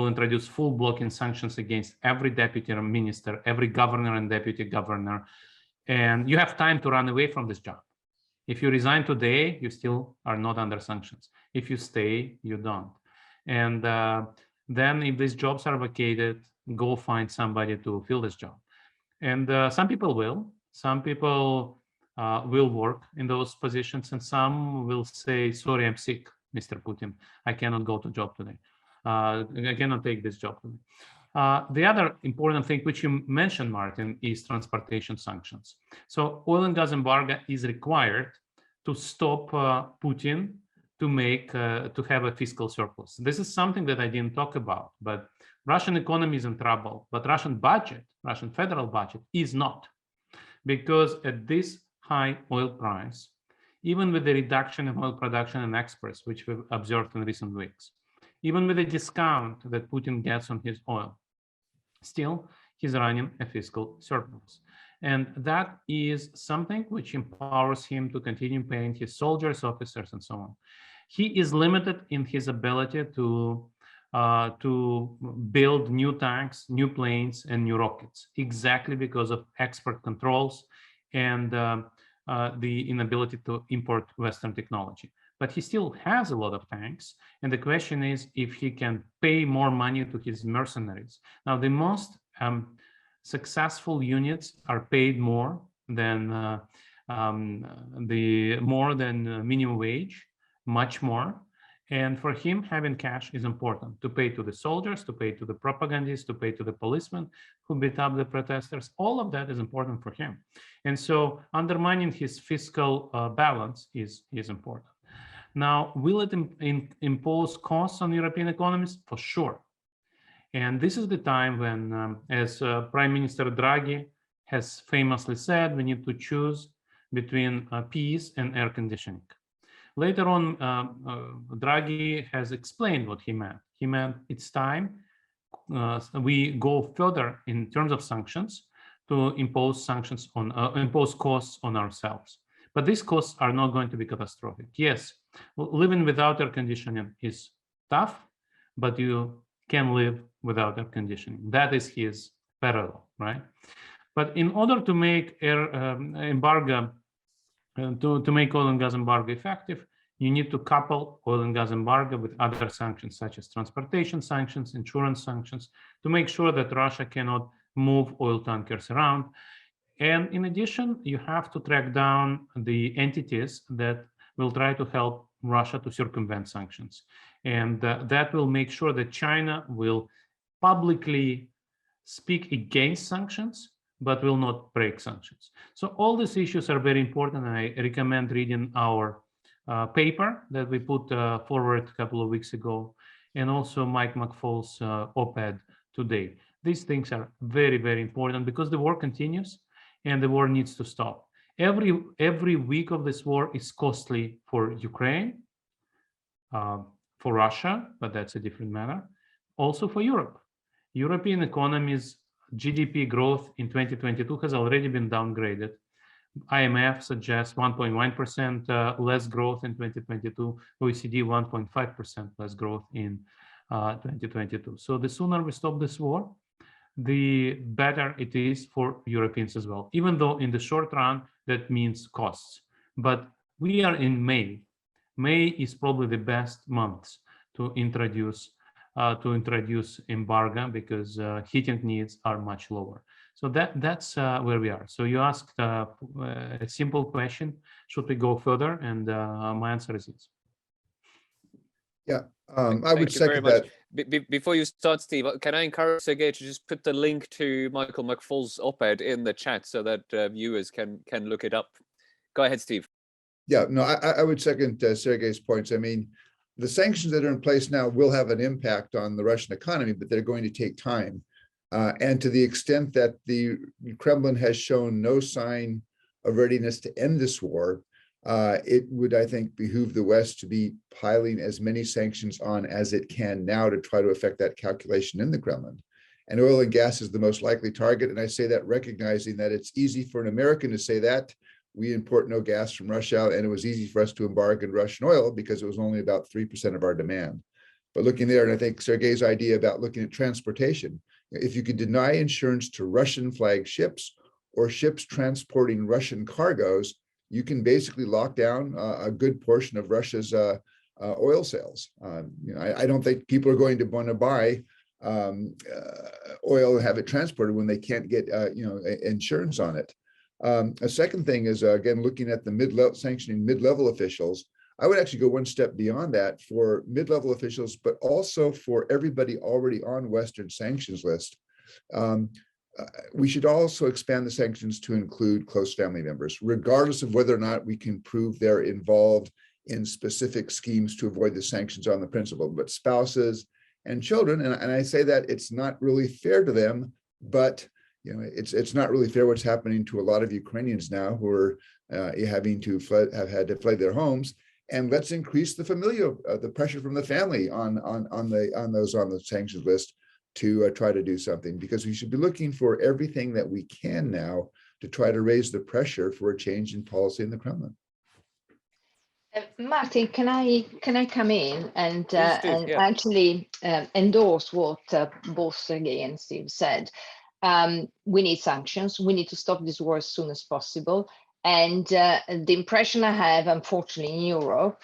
introduce full blocking sanctions against every deputy minister, every governor and deputy governor, and you have time to run away from this job. If you resign today, you still are not under sanctions. If you stay, you don't. And then if these jobs are vacated, go find somebody to fill this job. And some people will. Some people will work in those positions, and some will say, sorry, I'm sick, Mr. Putin. I cannot go to job today. I cannot take this job today. The other important thing which you mentioned, Martin, is transportation sanctions. So oil and gas embargo is required to stop Putin to have a fiscal surplus. This is something that I didn't talk about, but Russian economy is in trouble, but Russian federal budget is not, because at this high oil price, even with the reduction in oil production and exports, which we've observed in recent weeks, even with the discount that Putin gets on his oil, still he's running a fiscal surplus. And that is something which empowers him to continue paying his soldiers, officers, and so on. He is limited in his ability to build new tanks, new planes, and new rockets, exactly because of export controls and the inability to import Western technology. But he still has a lot of tanks. And the question is if he can pay more money to his mercenaries. Now, the most successful units are paid more than minimum wage, much more. And for him, having cash is important to pay to the soldiers, to pay to the propagandists, to pay to the policemen who beat up the protesters. All of that is important for him. And so undermining his fiscal balance is important. Now, will it impose costs on European economies? For sure. And this is the time when, as Prime Minister Draghi has famously said, we need to choose between peace and air conditioning. Later on, Draghi has explained what he meant. He meant it's time we go further in terms of sanctions to impose sanctions on impose costs on ourselves. But these costs are not going to be catastrophic. Yes, living without air conditioning is tough, but you can live without air conditioning. That is his parallel, right? But in order to make embargo, to make oil and gas embargo effective, you need to couple oil and gas embargo with other sanctions, such as transportation sanctions, insurance sanctions, to make sure that Russia cannot move oil tankers around. And in addition, you have to track down the entities that will try to help Russia to circumvent sanctions. And that will make sure that China will publicly speak against sanctions, but will not break sanctions. So all these issues are very important, and I recommend reading our paper that we put forward a couple of weeks ago, and also Mike McFall's op-ed today. These things are very, very important because the war continues and the war needs to stop. Every week of this war is costly for Ukraine, for Russia, but that's a different matter, also for Europe. European economies' GDP growth in 2022 has already been downgraded. IMF suggests 1.1% less growth in 2022, OECD 1.5% less growth in 2022. So the sooner we stop this war, the better it is for Europeans as well, even though in the short run, that means costs. But we are in May. May is probably the best month to introduce embargo because heating needs are much lower. So that's where we are. So you asked a simple question: should we go further? And my answer is yes. Yeah, I would second that. Before you start, Steve, can I encourage Sergey to just put the link to Michael McFall's op-ed in the chat so that viewers can look it up? Go ahead, Steve. Yeah, no, I would second Sergey's points. I mean, the sanctions that are in place now will have an impact on the Russian economy, but they're going to take time. And to the extent that the Kremlin has shown no sign of readiness to end this war, it would, I think, behoove the West to be piling as many sanctions on as it can now to try to affect that calculation in the Kremlin. And oil and gas is the most likely target. And I say that recognizing that it's easy for an American to say that. We import no gas from Russia, and it was easy for us to embargo Russian oil because it was only about 3% of our demand. But looking there, and I think Sergey's idea about looking at transportation, if you could deny insurance to Russian flagged ships or ships transporting Russian cargoes, you can basically lock down a good portion of Russia's oil sales. I don't think people are going to want to buy oil and have it transported when they can't get insurance on it. A second thing is, again, looking at the sanctioning mid-level officials. I would actually go one step beyond that for mid-level officials, but also for everybody already on Western sanctions list. We should also expand the sanctions to include close family members, regardless of whether or not we can prove they're involved in specific schemes to avoid the sanctions on the principle, but spouses and children. And I say that it's not really fair to them, but it's not really fair what's happening to a lot of Ukrainians now who are having to have had to flee their homes. And let's increase the familial, the pressure from the family on those on the sanctions list to try to do something, because we should be looking for everything that we can now to try to raise the pressure for a change in policy in the Kremlin. Martin, can I come in and yeah. actually endorse what both Sergey and Steve said? We need sanctions. We need to stop this war as soon as possible. And the impression I have, unfortunately, in Europe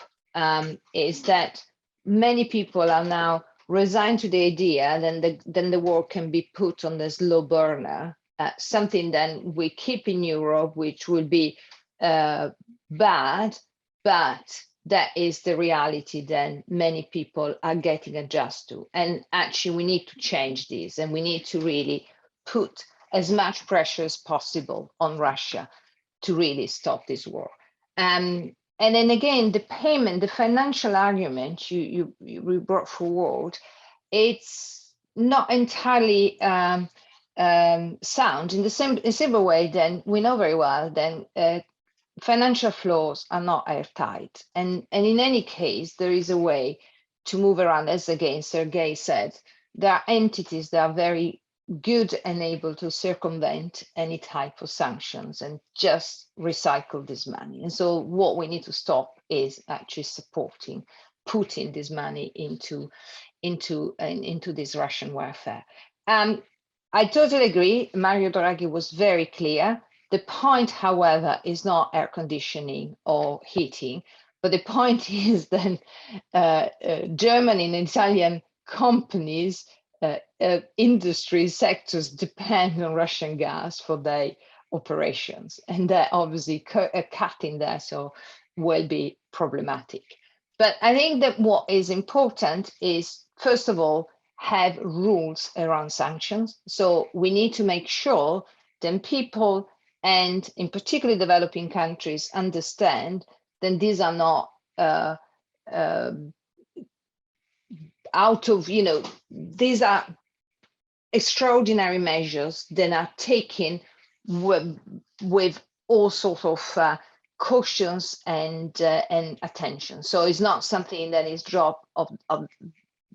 is that many people are now resigned to the idea then the war can be put on the slow burner, something then we keep in Europe, which will be bad, but that is the reality then many people are getting adjusted to. And actually, we need to change this, and we need to really put as much pressure as possible on Russia to really stop this war. And then again, the payment, the financial argument you brought forward, it's not entirely sound in the same way. Then we know very well then financial flows are not airtight, and in any case there is a way to move around, as again Sergey said, there are entities that are very good and able to circumvent any type of sanctions and just recycle this money. And so what we need to stop is actually supporting, putting this money into this Russian warfare. I totally agree. Mario Draghi was very clear. The point, however, is not air conditioning or heating, but the point is that German and Italian companies, industry sectors depend on Russian gas for their operations, and they're obviously cutting there, so will be problematic. But I think that what is important is, first of all, have rules around sanctions. So we need to make sure that people, and in particular developing countries, understand that these are not out of, these are extraordinary measures that are taken with all sorts of cautions and attention. So it's not something that is dropped of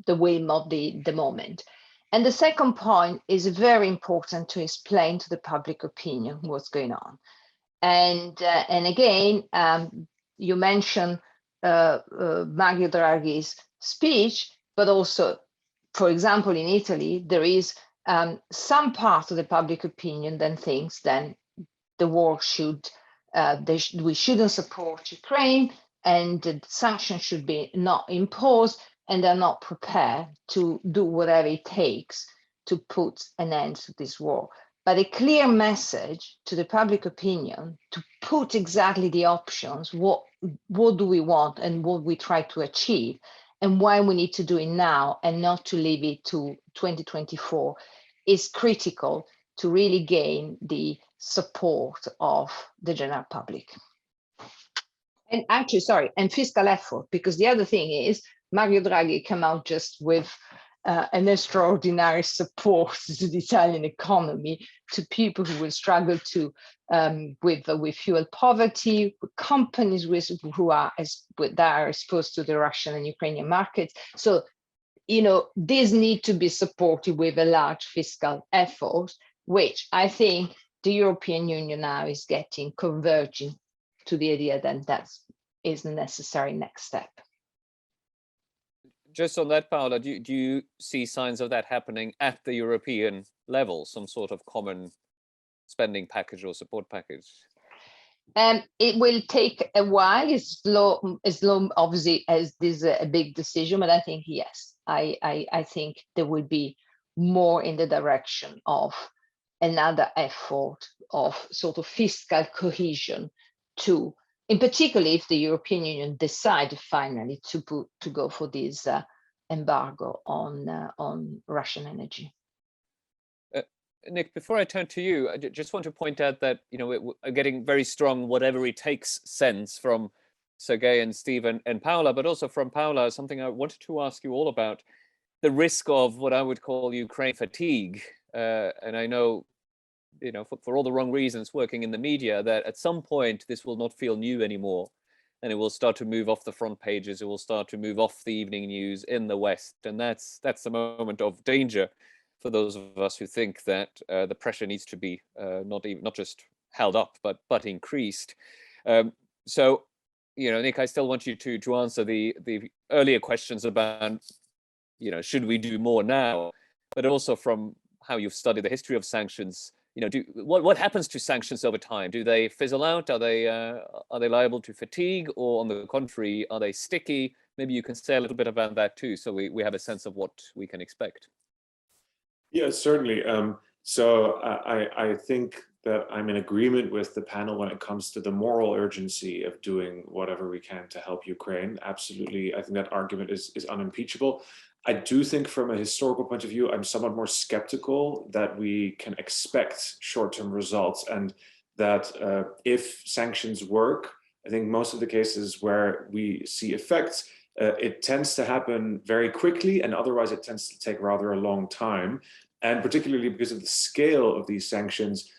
the whim of the moment. And the second point is very important to explain to the public opinion what's going on. And again, you mentioned Mario Draghi's speech, but also, for example, in Italy, there is some part of the public opinion that thinks then the war should, we shouldn't support Ukraine, and the sanctions should be not imposed, and they're not prepared to do whatever it takes to put an end to this war. But a clear message to the public opinion to put exactly the options, what do we want and what we try to achieve, and why we need to do it now and not to leave it to 2024, is critical to really gain the support of the general public. And actually, sorry, and fiscal effort, because the other thing is Mario Draghi came out just with an extraordinary support to the Italian economy, to people who will struggle to with fuel poverty, with companies who are exposed to the Russian and Ukrainian markets. So, these need to be supported with a large fiscal effort, which I think the European Union now is converging to the idea that that is the necessary next step. Just on that, Paola, do you see signs of that happening at the European level, some sort of common spending package or support package? It will take a while. It's slow, obviously, as this is a big decision, but I think, yes, I think there will be more in the direction of another effort of sort of fiscal cohesion to, in particular, if the European Union decide finally to go for this embargo on Russian energy. Nick, before I turn to you, I just want to point out that we're getting very strong "whatever it takes" sense from Sergei and Steve and Paola, but also from Paola, something I wanted to ask you all about: the risk of what I would call Ukraine fatigue. And I know, for all the wrong reasons, working in the media, that at some point this will not feel new anymore, and it will start to move off the front pages. It will start to move off the evening news in the West, and that's the moment of danger for those of us who think that the pressure needs to be not just held up, but increased. So, Nick, I still want you to answer the earlier questions about, should we do more now, but also from how you've studied the history of sanctions. What happens to sanctions over time? Do they fizzle out? Are they liable to fatigue, or on the contrary, are they sticky? Maybe you can say a little bit about that too, so we have a sense of what we can expect. Yeah, certainly. So I think that I'm in agreement with the panel when it comes to the moral urgency of doing whatever we can to help Ukraine. Absolutely, I think that argument is unimpeachable. I do think from a historical point of view, I'm somewhat more skeptical that we can expect short-term results, and that if sanctions work, I think most of the cases where we see effects, it tends to happen very quickly, and otherwise it tends to take rather a long time. And particularly because of the scale of these sanctions,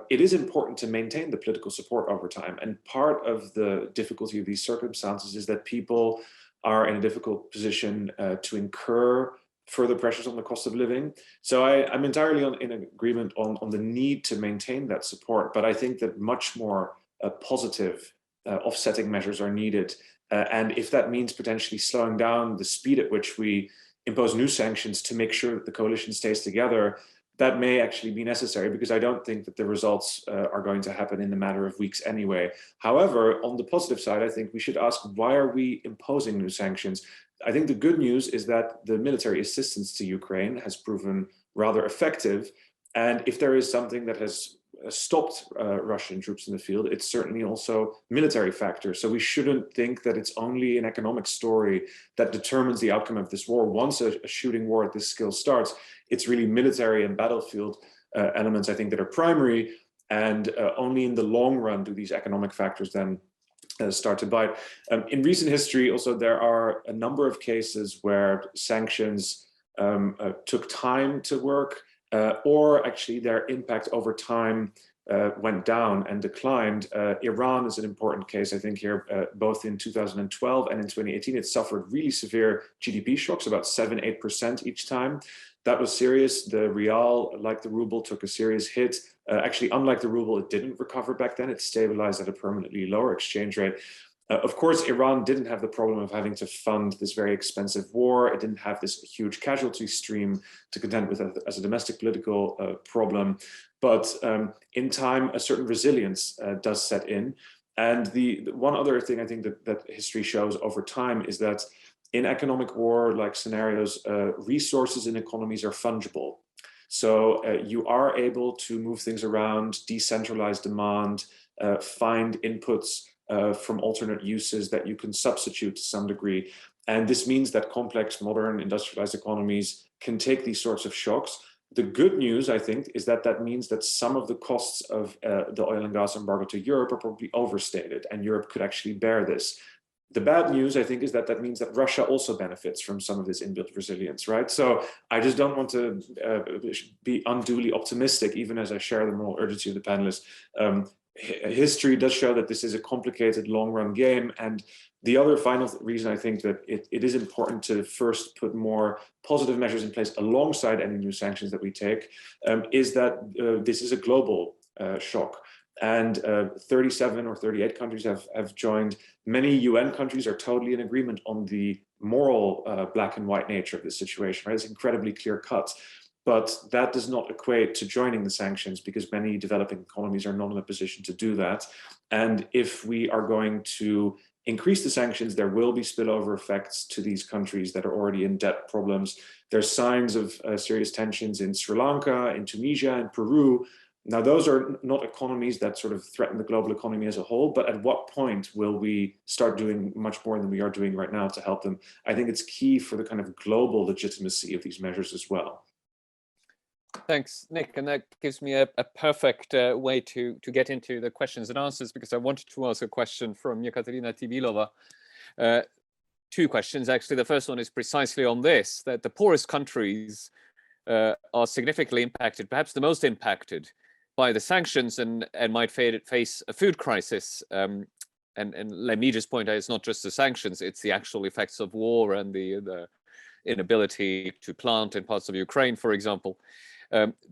it is important to maintain the political support over time. And part of the difficulty of these circumstances is that people are in a difficult position to incur further pressures on the cost of living. So I'm entirely in agreement on the need to maintain that support, but I think that much more positive offsetting measures are needed. And if that means potentially slowing down the speed at which we impose new sanctions to make sure that the coalition stays together, that may actually be necessary, because I don't think that the results are going to happen in a matter of weeks anyway. However, on the positive side, I think we should ask, why are we imposing new sanctions? I think the good news is that the military assistance to Ukraine has proven rather effective. And if there is something that has stopped Russian troops in the field, it's certainly also military factors. So we shouldn't think that it's only an economic story that determines the outcome of this war. Once a shooting war at this scale starts, it's really military and battlefield elements, I think, that are primary. And only in the long run do these economic factors then start to bite. In recent history, also, there are a number of cases where sanctions took time to work, or actually their impact over time went down and declined. Iran is an important case, I think, here, both in 2012 and in 2018. It suffered really severe GDP shocks, about 7–8% each time. That was serious. The rial, like the ruble, took a serious hit. Actually, unlike the ruble, it didn't recover back then. It stabilized at a permanently lower exchange rate. Of course, Iran didn't have the problem of having to fund this very expensive war. It didn't have this huge casualty stream to contend with as a domestic political problem. But in time, a certain resilience does set in. And the one other thing I think that history shows over time is that in economic war-like scenarios, resources in economies are fungible. So you are able to move things around, decentralize demand, find inputs from alternate uses that you can substitute to some degree. And this means that complex, modern, industrialized economies can take these sorts of shocks. The good news, I think, is that that means that some of the costs of the oil and gas embargo to Europe are probably overstated, and Europe could actually bear this. The bad news, I think, is that that means that Russia also benefits from some of this inbuilt resilience, right? So I just don't want to be unduly optimistic, even as I share the moral urgency of the panelists. History does show that this is a complicated, long-run game. And the other final reason I think that it is important to first put more positive measures in place alongside any new sanctions that we take is that this is a global shock. And 37 or 38 countries have joined. Many UN countries are totally in agreement on the moral black and white nature of this situation, right? It's incredibly clear cut. But that does not equate to joining the sanctions, because many developing economies are not in a position to do that. And if we are going to increase the sanctions, there will be spillover effects to these countries that are already in debt problems. There's signs of serious tensions in Sri Lanka, in Tunisia, and Peru. Now, those are not economies that sort of threaten the global economy as a whole, but at what point will we start doing much more than we are doing right now to help them? I think it's key for the kind of global legitimacy of these measures as well. Thanks, Nick. And that gives me a perfect way to get into the questions and answers, because I wanted to ask a question from Yekaterina Tibilova. Two questions, actually. The first one is precisely on this, that the poorest countries are significantly impacted, perhaps the most impacted by the sanctions, and might face a food crisis. And let me just point out, it's not just the sanctions, it's the actual effects of war and the inability to plant in parts of Ukraine, for example.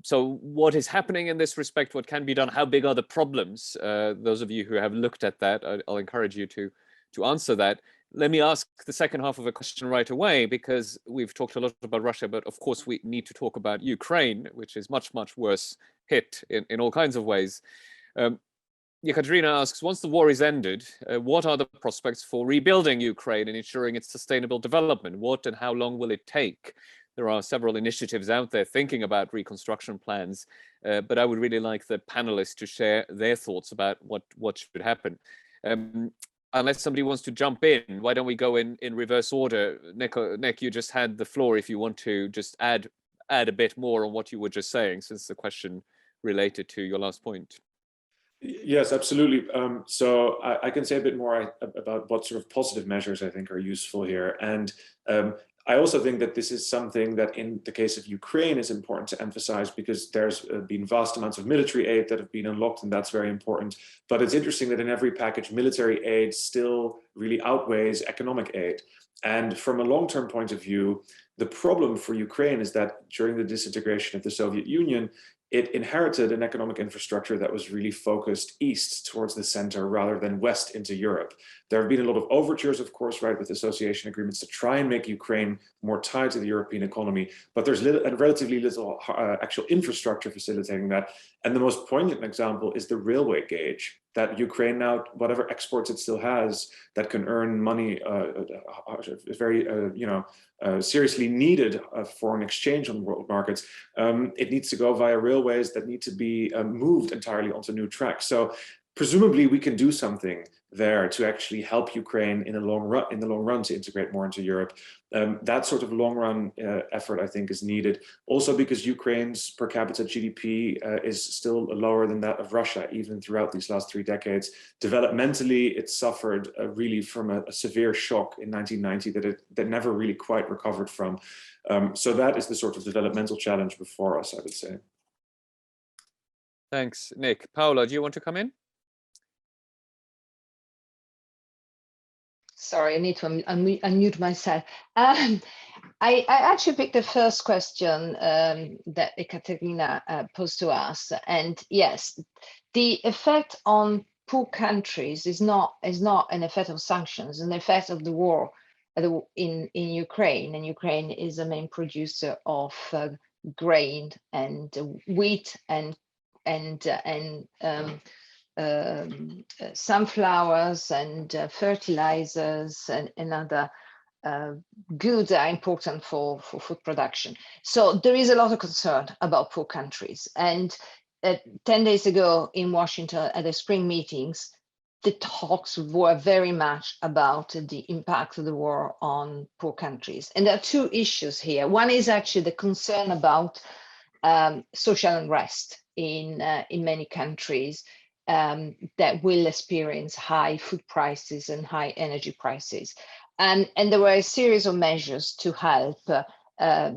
So what is happening in this respect? What can be done? How big are the problems? Those of you who have looked at that, I'll encourage you to answer that. Let me ask the second half of a question right away, because we've talked a lot about Russia, but of course we need to talk about Ukraine, which is much, much worse hit in all kinds of ways. Yekaterina asks, once the war is ended, what are the prospects for rebuilding Ukraine and ensuring its sustainable development? What and how long will it take? There are several initiatives out there thinking about reconstruction plans, but I would really like the panelists to share their thoughts about what should happen. Unless somebody wants to jump in, why don't we go in reverse order? Nick, you just had the floor if you want to just add a bit more on what you were just saying, since the question related to your last point. Yes, absolutely. So I can say a bit more about what sort of positive measures I think are useful here. And I also think that this is something that in the case of Ukraine is important to emphasize, because there's been vast amounts of military aid that have been unlocked, and that's very important. But it's interesting that in every package, military aid still really outweighs economic aid. And from a long-term point of view, the problem for Ukraine is that during the disintegration of the Soviet Union, it inherited an economic infrastructure that was really focused east towards the center rather than west into Europe. There have been a lot of overtures, of course, right, with association agreements to try and make Ukraine more tied to the European economy, but there's relatively little actual infrastructure facilitating that. And the most poignant example is the railway gauge, that Ukraine now, whatever exports it still has, that can earn money, very, seriously needed foreign exchange on world markets. It needs to go via railways that need to be moved entirely onto new tracks. So presumably we can do something there to actually help Ukraine in the long run to integrate more into Europe. That sort of long run effort, I think, is needed. Also because Ukraine's per capita GDP is still lower than that of Russia, even throughout these last 3 decades. Developmentally, it suffered really from a severe shock in 1990 that never really quite recovered from. So that is the sort of developmental challenge before us, I would say. Thanks, Nick. Paola, do you want to come in? Sorry, I need to unmute myself. I actually picked the first question that Ekaterina posed to us. And yes, the effect on poor countries is not an effect of sanctions, an effect of the war in Ukraine. And Ukraine is a main producer of grain and wheat and sunflowers and fertilizers and other goods are important for food production. So there is a lot of concern about poor countries. And 10 days ago in Washington at the spring meetings, the talks were very much about the impact of the war on poor countries. And there are 2 issues here. One is actually the concern about social unrest in many countries that will experience high food prices and high energy prices. And there were a series of measures to help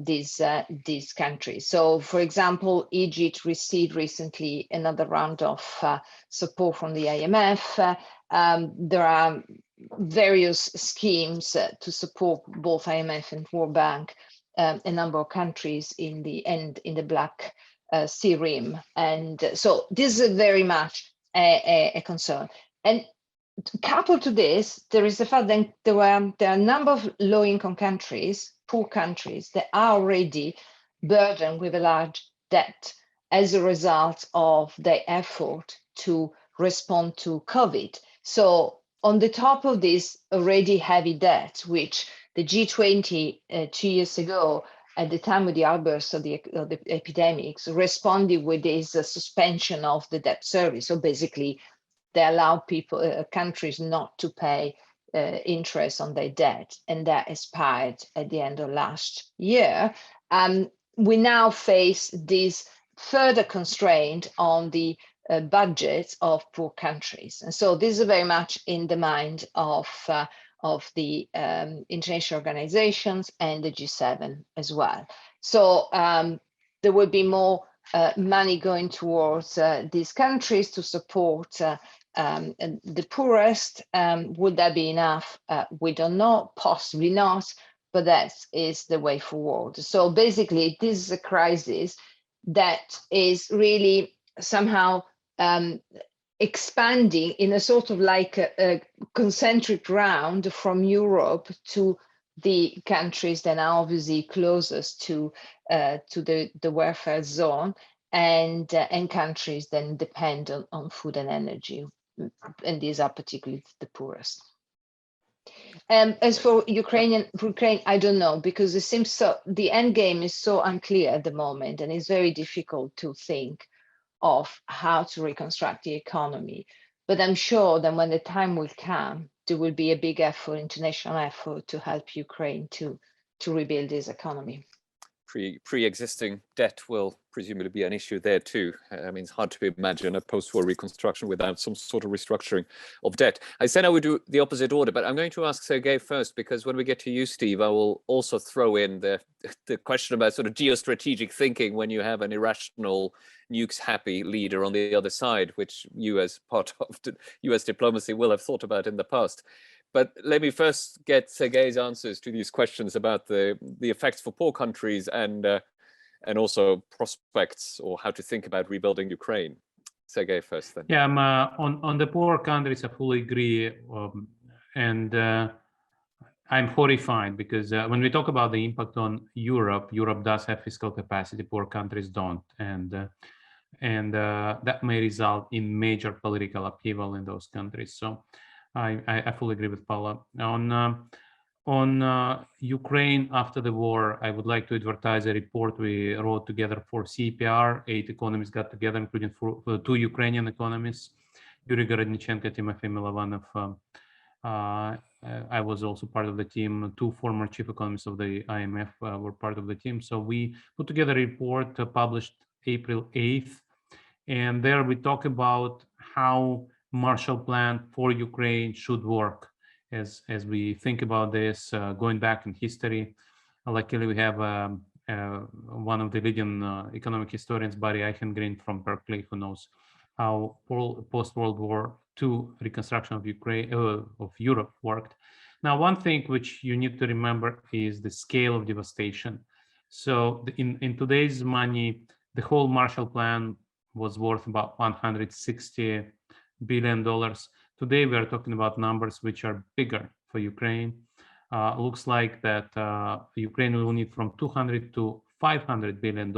these countries. So, for example, Egypt received recently another round of support from the IMF. There are various schemes to support both IMF and World Bank, a number of countries in the Black Sea Rim. And so this is very much a concern. And coupled to this, there is the fact that there are a number of low-income countries, poor countries, that are already burdened with a large debt as a result of their effort to respond to COVID. So on the top of this already heavy debt, which the G20 2 years ago, at the time of the outburst of the epidemics, responded with this suspension of the debt service. So basically, they allow countries not to pay interest on their debt, and that expired at the end of last year. We now face this further constraint on the budgets of poor countries, and so this is very much in the mind of the international organizations and the G7 as well. So there will be more money going towards these countries to support the poorest. Would that be enough? We don't know, possibly not, but that is the way forward. So basically, this is a crisis that is really somehow expanding in a sort of like a concentric round from Europe to the countries that are obviously closest to the welfare zone, and countries that depend on food and energy, and these are particularly the poorest. As for Ukraine, I don't know, because it seems so. The end game is so unclear at the moment, and it's very difficult to think of how to reconstruct the economy. But I'm sure that when the time will come, there will be a big effort, international effort, to help Ukraine to rebuild its economy. pre-existing debt will presumably be an issue there too. I mean, it's hard to imagine a post-war reconstruction without some sort of restructuring of debt. I said I would do the opposite order, but I'm going to ask Sergei first, because when we get to you, Steve, I will also throw in the question about sort of geostrategic thinking when you have an irrational, nukes-happy leader on the other side, which you, as part of US diplomacy, will have thought about in the past. But let me first get Sergei's answers to these questions about the effects for poor countries and also prospects, or how to think about rebuilding Ukraine. Sergei first, then. Yeah, on the poor countries, I fully agree, and I'm horrified because when we talk about the impact on Europe, Europe does have fiscal capacity, poor countries don't, and that may result in major political upheaval in those countries. So I fully agree with Paula. On Ukraine after the war, I would like to advertise a report we wrote together for CPR. 8 economists got together, including 2 Ukrainian economists, Yuri Gorodnichenko, Timofey Milovanov. I was also part of the team. 2 former chief economists of the IMF were part of the team. So we put together a report published April 8th. And there we talk about how Marshall Plan for Ukraine should work. As we think about this, going back in history, luckily we have one of the leading economic historians, Barry Eichengreen from Berkeley, who knows how post-World War II reconstruction of Ukraine, of Europe worked. Now, one thing which you need to remember is the scale of devastation. So in today's money, the whole Marshall Plan was worth about $160 billion. Today, we are talking about numbers which are bigger for Ukraine. Looks like that Ukraine will need from $200 to $500 billion.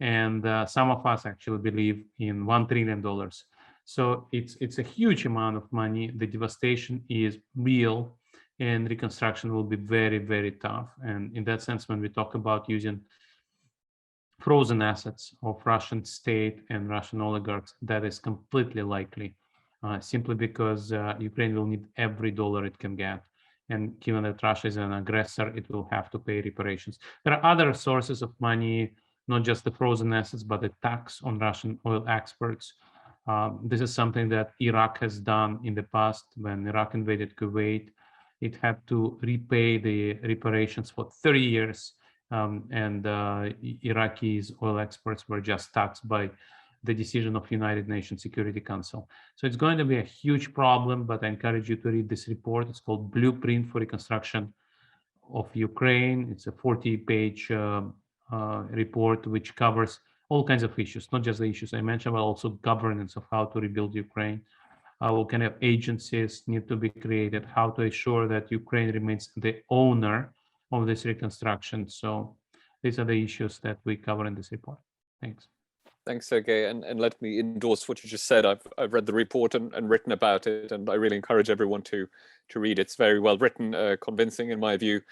And some of us actually believe in $1 trillion. So it's a huge amount of money. The devastation is real, and reconstruction will be very, very tough. And in that sense, when we talk about using frozen assets of Russian state and Russian oligarchs, that is completely likely, simply because Ukraine will need every dollar it can get. And given that Russia is an aggressor, it will have to pay reparations. There are other sources of money, not just the frozen assets, but the tax on Russian oil exports. This is something that Iraq has done in the past. When Iraq invaded Kuwait, it had to repay the reparations for 30 years. And Iraqi's oil exports were just taxed by the decision of United Nations Security Council. So it's going to be a huge problem, but I encourage you to read this report. It's called Blueprint for Reconstruction of Ukraine. It's a 40-page report which covers all kinds of issues, not just the issues I mentioned, but also governance of how to rebuild Ukraine. What kind of agencies need to be created, how to ensure that Ukraine remains the owner of this reconstruction. So these are the issues that we cover in this report. Thanks. Thanks, Sergei. And let me endorse what you just said. I've read the report and written about it, and I really encourage everyone to read it. It's very well written, convincing in my view.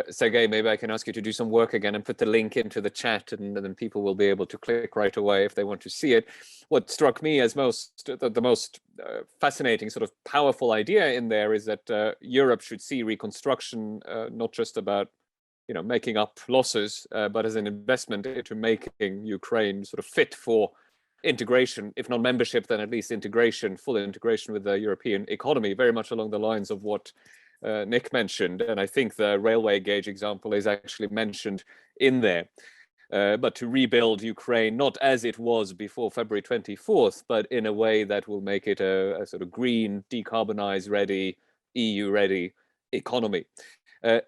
Sergei, maybe I can ask you to do some work again and put the link into the chat, and then people will be able to click right away if they want to see it. What struck me as the most fascinating, sort of powerful idea in there is that Europe should see reconstruction not just about making up losses, but as an investment into making Ukraine sort of fit for integration, if not membership, then at least integration, full integration with the European economy, very much along the lines of what Nick mentioned. And I think the railway gauge example is actually mentioned in there. But to rebuild Ukraine, not as it was before February 24th, but in a way that will make it a sort of green, decarbonized ready, EU ready economy.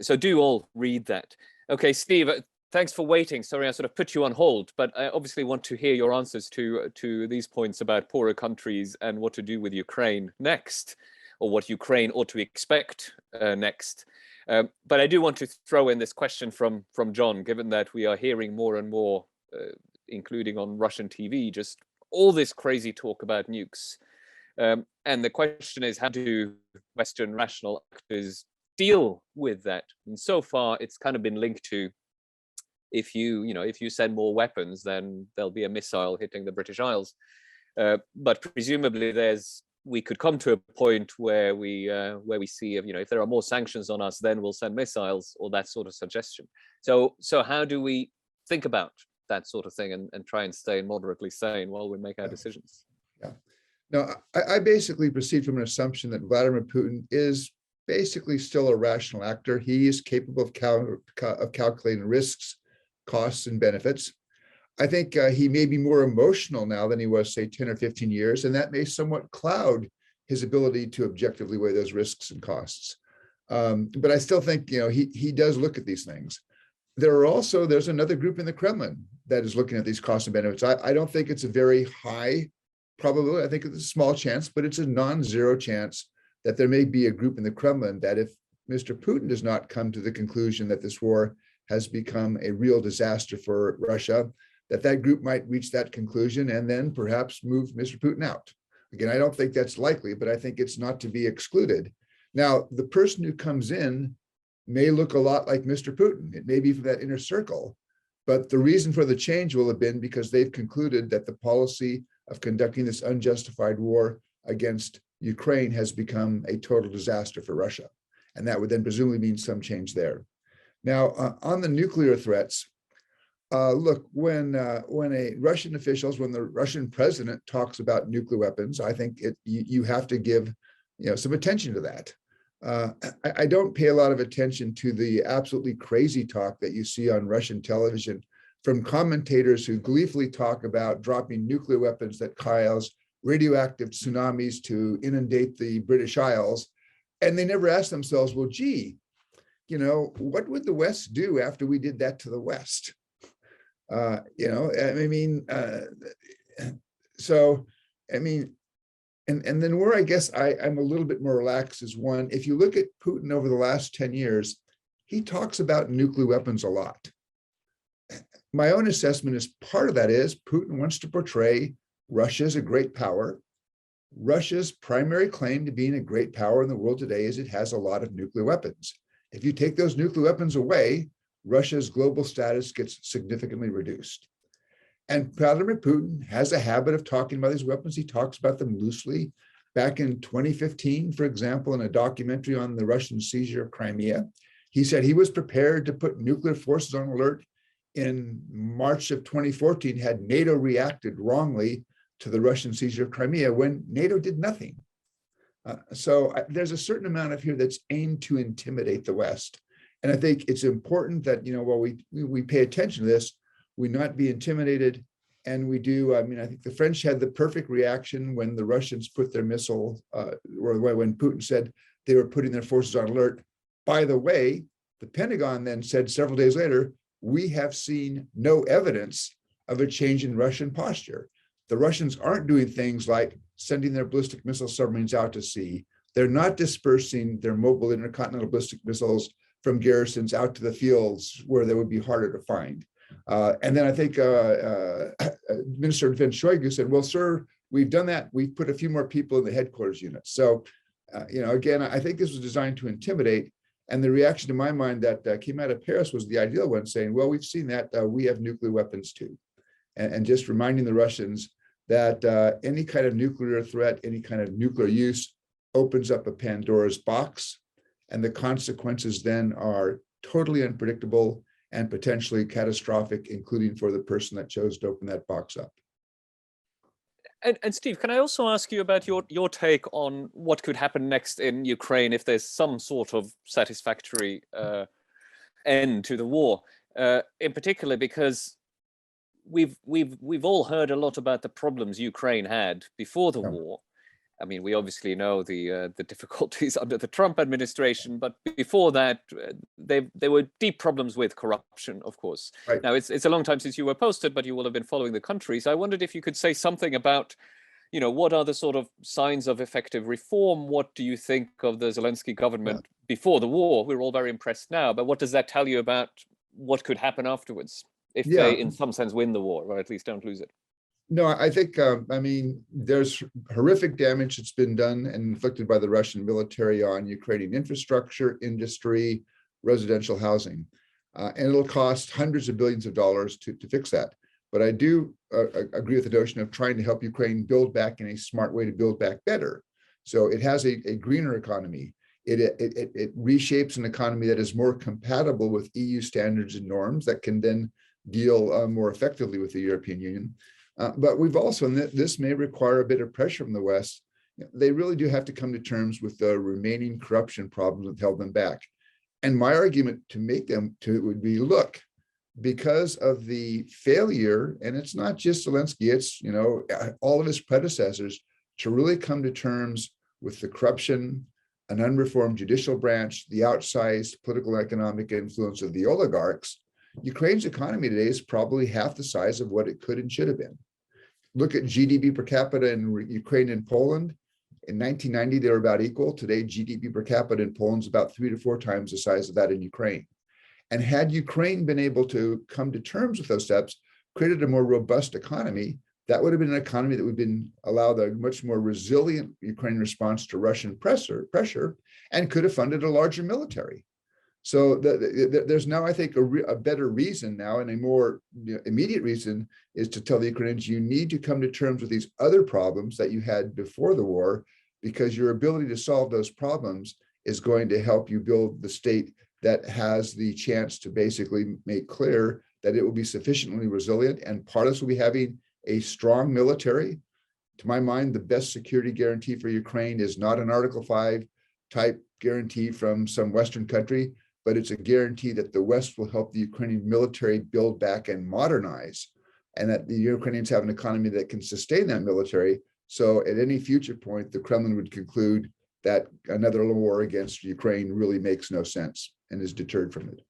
So do all read that. Okay, Steve, thanks for waiting. Sorry, I sort of put you on hold, but I obviously want to hear your answers to these points about poorer countries and what to do with Ukraine next, or what Ukraine ought to expect next. But I do want to throw in this question from John, given that we are hearing more and more, including on Russian TV, just all this crazy talk about nukes. And the question is, how do Western rational actors deal with that? And so far, it's kind of been linked to, if you send more weapons, then there'll be a missile hitting the British Isles. But presumably there's we could come to a point where we see, if there are more sanctions on us, then we'll send missiles, or that sort of suggestion. So how do we think about that sort of thing and try and stay moderately sane while we make our decisions? Yeah. No, I basically proceed from an assumption that Vladimir Putin is basically still a rational actor. He is capable of calculating risks, costs, and benefits. I think he may be more emotional now than he was, say, 10 or 15 years, and that may somewhat cloud his ability to objectively weigh those risks and costs. But I still think, he does look at these things. There's another group in the Kremlin that is looking at these costs and benefits. I don't think it's a very high probability. I think it's a small chance, but it's a non-zero chance that there may be a group in the Kremlin that if Mr. Putin does not come to the conclusion that this war has become a real disaster for Russia, that group might reach that conclusion and then perhaps move Mr. Putin out. Again, I don't think that's likely, but I think it's not to be excluded. Now, the person who comes in may look a lot like Mr. Putin. It may be from that inner circle, but the reason for the change will have been because they've concluded that the policy of conducting this unjustified war against Ukraine has become a total disaster for Russia. And that would then presumably mean some change there. Now, on the nuclear threats, look, when the Russian president talks about nuclear weapons, I think you have to give some attention to that. I don't pay a lot of attention to the absolutely crazy talk that you see on Russian television from commentators who gleefully talk about dropping nuclear weapons that cause radioactive tsunamis to inundate the British Isles. And they never ask themselves, well, gee, what would the West do after we did that to the West? And then where I guess I'm a little bit more relaxed is one, if you look at Putin over the last 10 years, he talks about nuclear weapons a lot. My own assessment is part of that is Putin wants to portray Russia as a great power. Russia's primary claim to being a great power in the world today is it has a lot of nuclear weapons. If you take those nuclear weapons away, Russia's global status gets significantly reduced. And Vladimir Putin has a habit of talking about these weapons. He talks about them loosely. Back in 2015, for example, in a documentary on the Russian seizure of Crimea, he said he was prepared to put nuclear forces on alert in March of 2014 had NATO reacted wrongly to the Russian seizure of Crimea when NATO did nothing. So there's a certain amount of here that's aimed to intimidate the West. And I think it's important that, while we pay attention to this, we not be intimidated. And we do, I think the French had the perfect reaction when the Russians put their missile, or when Putin said they were putting their forces on alert. By the way, the Pentagon then said several days later, we have seen no evidence of a change in Russian posture. The Russians aren't doing things like sending their ballistic missile submarines out to sea. They're not dispersing their mobile intercontinental ballistic missiles from garrisons out to the fields where they would be harder to find. And then I think Minister of Defense Shoigu said, well, sir, we've done that. We've put a few more people in the headquarters units. So, again, I think this was designed to intimidate. And the reaction to my mind that came out of Paris was the ideal one, saying, well, we've seen that we have nuclear weapons too. And just reminding the Russians that any kind of nuclear threat, any kind of nuclear use opens up a Pandora's box. And the consequences then are totally unpredictable and potentially catastrophic, including for the person that chose to open that box up. And Steve, can I also ask you about your take on what could happen next in Ukraine if there's some sort of satisfactory end to the war, in particular because we've all heard a lot about the problems Ukraine had before the war. I mean, we obviously know the difficulties under the Trump administration, but before that, there were deep problems with corruption, of course. Right. Now, it's a long time since you were posted, but you will have been following the country. So I wondered if you could say something about, what are the sort of signs of effective reform? What do you think of the Zelensky government before the war? We're all very impressed now, but what does that tell you about what could happen afterwards if they, in some sense, win the war, or at least don't lose it? No, I think, there's horrific damage that's been done and inflicted by the Russian military on Ukrainian infrastructure, industry, residential housing. And it'll cost hundreds of billions of dollars to fix that. But I do agree with the notion of trying to help Ukraine build back in a smart way to build back better. So it has a greener economy. It reshapes an economy that is more compatible with EU standards and norms that can then deal more effectively with the European Union. But we've also, and this may require a bit of pressure from the West, they really do have to come to terms with the remaining corruption problems that held them back. And my argument to make them to would be, look, because of the failure, and it's not just Zelensky, it's all of his predecessors, to really come to terms with the corruption, an unreformed judicial branch, the outsized political and economic influence of the oligarchs, Ukraine's economy today is probably half the size of what it could and should have been. Look at GDP per capita in Ukraine and Poland. In 1990, they were about equal. Today, GDP per capita in Poland is about 3 to 4 times the size of that in Ukraine. And had Ukraine been able to come to terms with those steps, created a more robust economy, that would have been an economy that would have been allowed a much more resilient Ukrainian response to Russian pressure and could have funded a larger military. So there's now, I think, a better reason now, and a more immediate reason is to tell the Ukrainians, you need to come to terms with these other problems that you had before the war, because your ability to solve those problems is going to help you build the state that has the chance to basically make clear that it will be sufficiently resilient. And part of this will be having a strong military. To my mind, the best security guarantee for Ukraine is not an Article 5 type guarantee from some Western country, but it's a guarantee that the West will help the Ukrainian military build back and modernize, and that the Ukrainians have an economy that can sustain that military. So at any future point, the Kremlin would conclude that another war against Ukraine really makes no sense and is deterred from it.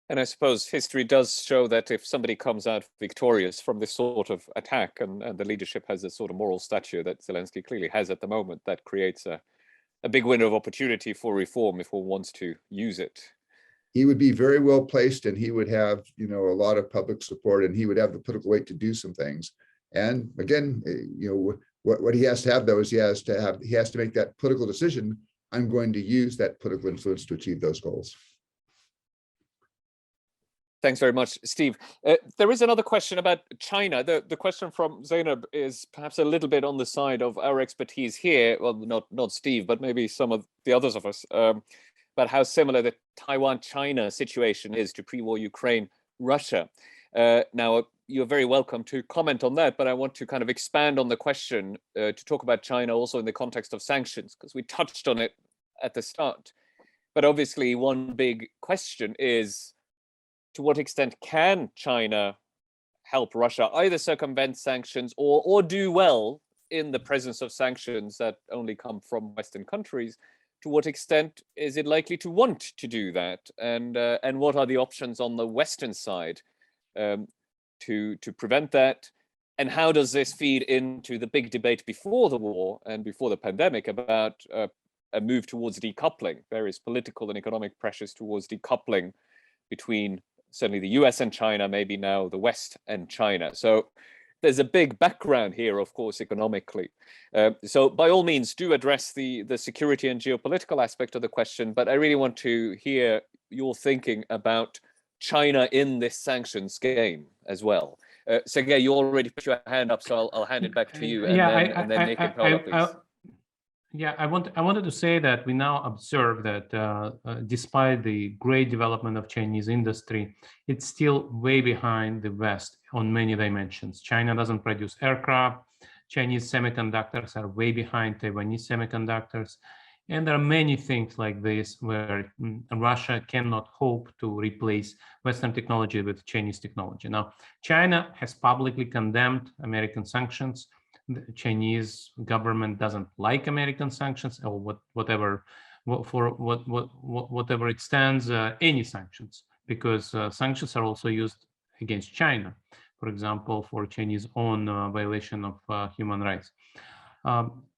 And I suppose history does show that if somebody comes out victorious from this sort of attack, and the leadership has a sort of moral stature that Zelensky clearly has at the moment, that creates a big window of opportunity for reform if one wants to use it. He would be very well placed, and he would have, a lot of public support, and he would have the political weight to do some things. And again, what he has to have, though, is he has to make that political decision. I'm going to use that political influence to achieve those goals. Thanks very much, Steve. There is another question about China. The question from Zainab is perhaps a little bit on the side of our expertise here. Well, not Steve, but maybe some of the others of us, about how similar the Taiwan-China situation is to pre-war Ukraine-Russia. Now, you're very welcome to comment on that, but I want to kind of expand on the question to talk about China also in the context of sanctions, because we touched on it at the start. But obviously, one big question is, to what extent can China help Russia either circumvent sanctions or do well in the presence of sanctions that only come from Western countries? To what extent is it likely to want to do that? And what are the options on the Western side to prevent that? And how does this feed into the big debate before the war and before the pandemic about a move towards decoupling, various political and economic pressures towards decoupling between certainly the US and China, maybe now the West and China. So there's a big background here, of course, economically. So by all means, do address the security and geopolitical aspect of the question, but I really want to hear your thinking about China in this sanctions game as well. Sergei, you already put your hand up, so I'll hand it back to you, and then Nick and Paula, please. Yeah, I wanted to say that we now observe that despite the great development of Chinese industry, it's still way behind the West on many dimensions. China doesn't produce aircraft. Chinese semiconductors are way behind Taiwanese semiconductors. And there are many things like this where Russia cannot hope to replace Western technology with Chinese technology. Now, China has publicly condemned American sanctions. The Chinese government doesn't like American sanctions or whatever it stands, any sanctions, because sanctions are also used against China, for example, for Chinese own violation of human rights.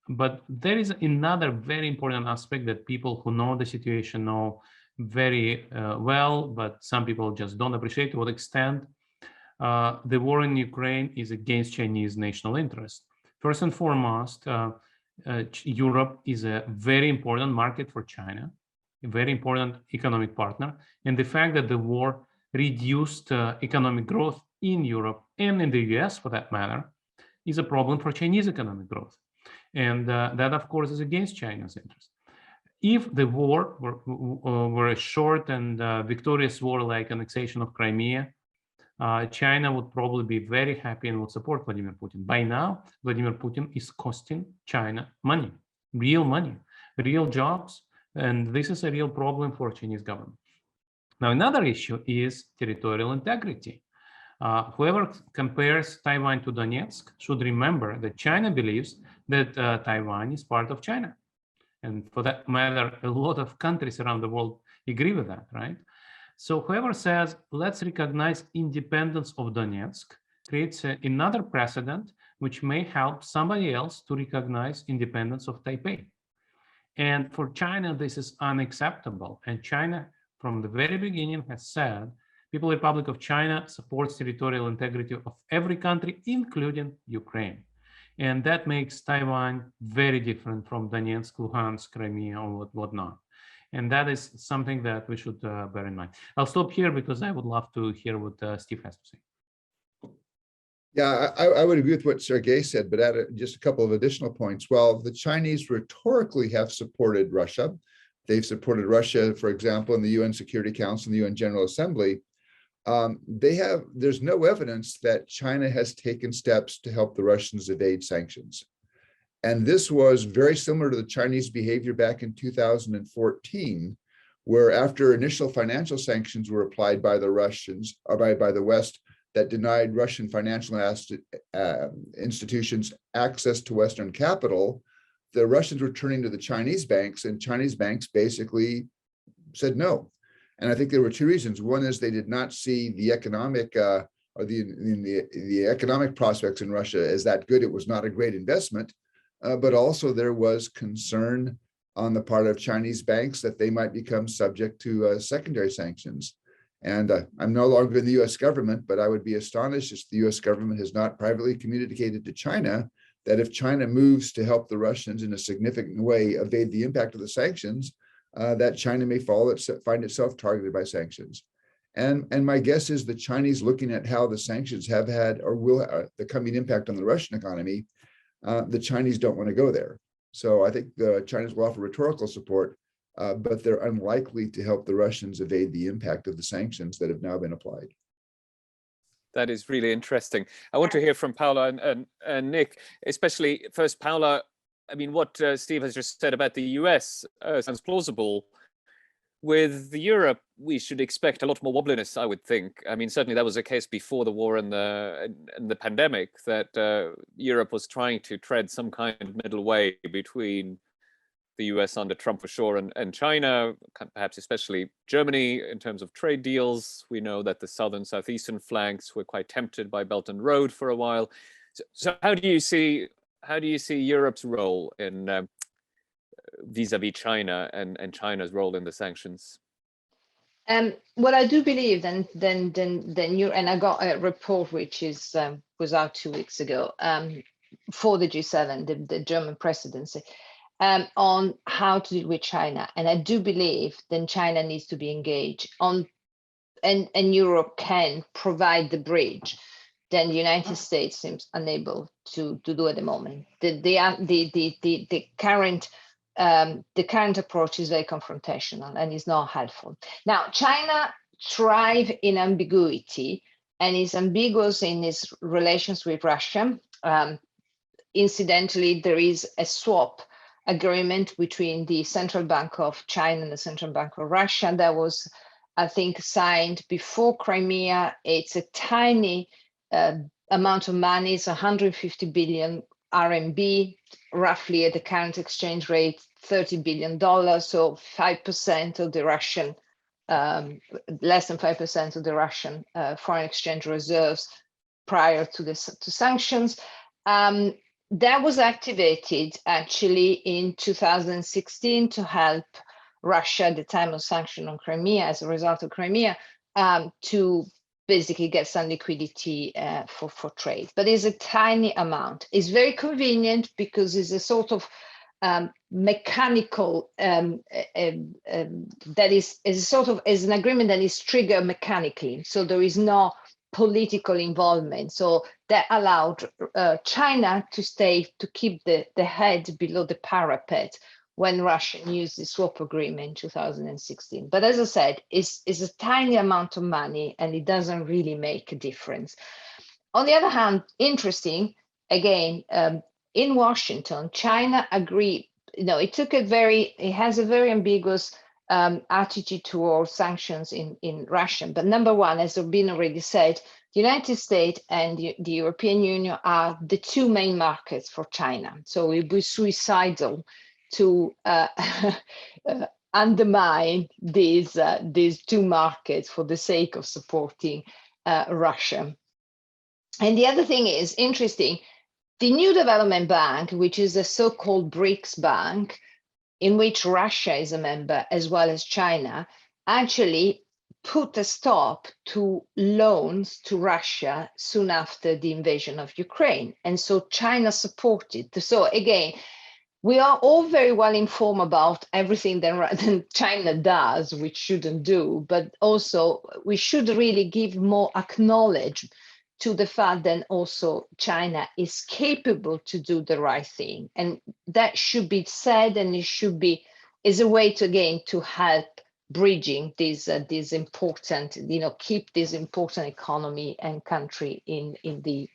But there is another very important aspect that people who know the situation know very well, but some people just don't appreciate to what extent the war in Ukraine is against Chinese national interest. First and foremost, Europe is a very important market for China, a very important economic partner. And the fact that the war reduced economic growth in Europe and in the US, for that matter, is a problem for Chinese economic growth. And that, of course, is against China's interest. If the war were a short and victorious war like annexation of Crimea, China would probably be very happy and would support Vladimir Putin. By now, Vladimir Putin is costing China money, real jobs, and this is a real problem for Chinese government. Now, another issue is territorial integrity. Whoever compares Taiwan to Donetsk should remember that China believes that Taiwan is part of China. And for that matter, a lot of countries around the world agree with that, right? So whoever says, let's recognize independence of Donetsk creates another precedent which may help somebody else to recognize independence of Taipei. And for China, this is unacceptable. And China, from the very beginning, has said, People's Republic of China supports territorial integrity of every country, including Ukraine. And that makes Taiwan very different from Donetsk, Luhansk, Crimea, or whatnot. And that is something that we should bear in mind. I'll stop here because I would love to hear what Steve has to say. Yeah, I would agree with what Sergei said, but add just a couple of additional points. Well, the Chinese rhetorically have supported Russia. They've supported Russia, for example, in the UN Security Council and the UN General Assembly. There's no evidence that China has taken steps to help the Russians evade sanctions. And this was very similar to the Chinese behavior back in 2014, where after initial financial sanctions were applied by the Russians, or by the West, that denied Russian financial institutions access to Western capital, the Russians were turning to the Chinese banks, and Chinese banks basically said no. And I think there were two reasons. One is they did not see the economic or the economic prospects in Russia as that good. It was not a great investment, but also there was concern on the part of Chinese banks that they might become subject to secondary sanctions. And I'm no longer in the US government, but I would be astonished if the US government has not privately communicated to China that if China moves to help the Russians in a significant way evade the impact of the sanctions, that China may find itself targeted by sanctions. And my guess is the Chinese, looking at how the sanctions have had or will the coming impact on the Russian economy, the Chinese don't want to go there. So I think the Chinese will offer rhetorical support, but they're unlikely to help the Russians evade the impact of the sanctions that have now been applied. That is really interesting. I want to hear from Paula and Nick, especially first Paula. I mean, what Steve has just said about the US sounds plausible. With Europe, we should expect a lot more wobbliness, I would think. I mean, certainly that was the case before the war and the pandemic, that Europe was trying to tread some kind of middle way between the US under Trump for sure and China, perhaps especially Germany in terms of trade deals. We know that the southern, southeastern flanks were quite tempted by Belt and Road for a while. So how do you see Europe's role in vis-a-vis China and China's role in the sanctions? What I do believe, and I got a report which was out 2 weeks ago for the G7, the German presidency, on how to deal with China. And I do believe then China needs to be engaged on, and Europe can provide the bridge. Then the United States seems unable to do at the moment. The current approach is very confrontational and is not helpful. Now, China thrives in ambiguity and is ambiguous in its relations with Russia. Incidentally, there is a swap agreement between the Central Bank of China and the Central Bank of Russia that was, I think, signed before Crimea. It's a tiny amount of money. It's 150 billion RMB, roughly at the current exchange rate, $30 billion. So 5% of the Russian, less than 5% of the Russian foreign exchange reserves prior to sanctions. That was activated actually in 2016 to help Russia at the time of sanction on Crimea, as a result of Crimea, to basically get some liquidity for trade. But it's a tiny amount. It's very convenient because it's a sort of mechanical, that is an agreement that is triggered mechanically. So there is no political involvement. So that allowed China to keep the head below the parapet when Russia used the swap agreement in 2016. But as I said, it's a tiny amount of money and it doesn't really make a difference. On the other hand, interesting, again, in Washington, China agreed, it has a very ambiguous attitude towards sanctions in Russia. But number one, as has been already said, the United States and the European Union are the two main markets for China. So it would be suicidal to undermine these two markets for the sake of supporting Russia. And the other thing is interesting, the New Development Bank, which is a so-called BRICS bank, in which Russia is a member as well as China, actually put a stop to loans to Russia soon after the invasion of Ukraine. And so China supported. So again, we are all very well informed about everything that China does, which shouldn't do, but also we should really give more acknowledgement to the fact that also China is capable to do the right thing. And that should be said, and it should be, is a way to, again, to help bridging these important, keep this important economy and country in the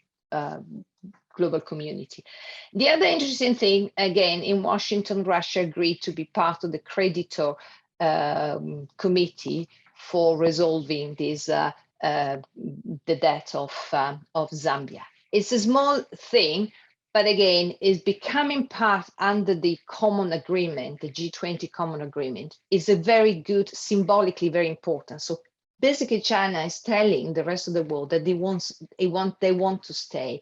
global community. The other interesting thing, again, in Washington, Russia agreed to be part of the creditor committee for resolving this the debt of Zambia. It's a small thing, but again, is becoming part under the common agreement, the G20 common agreement, is a very good, symbolically very important. So basically, China is telling the rest of the world that they want to stay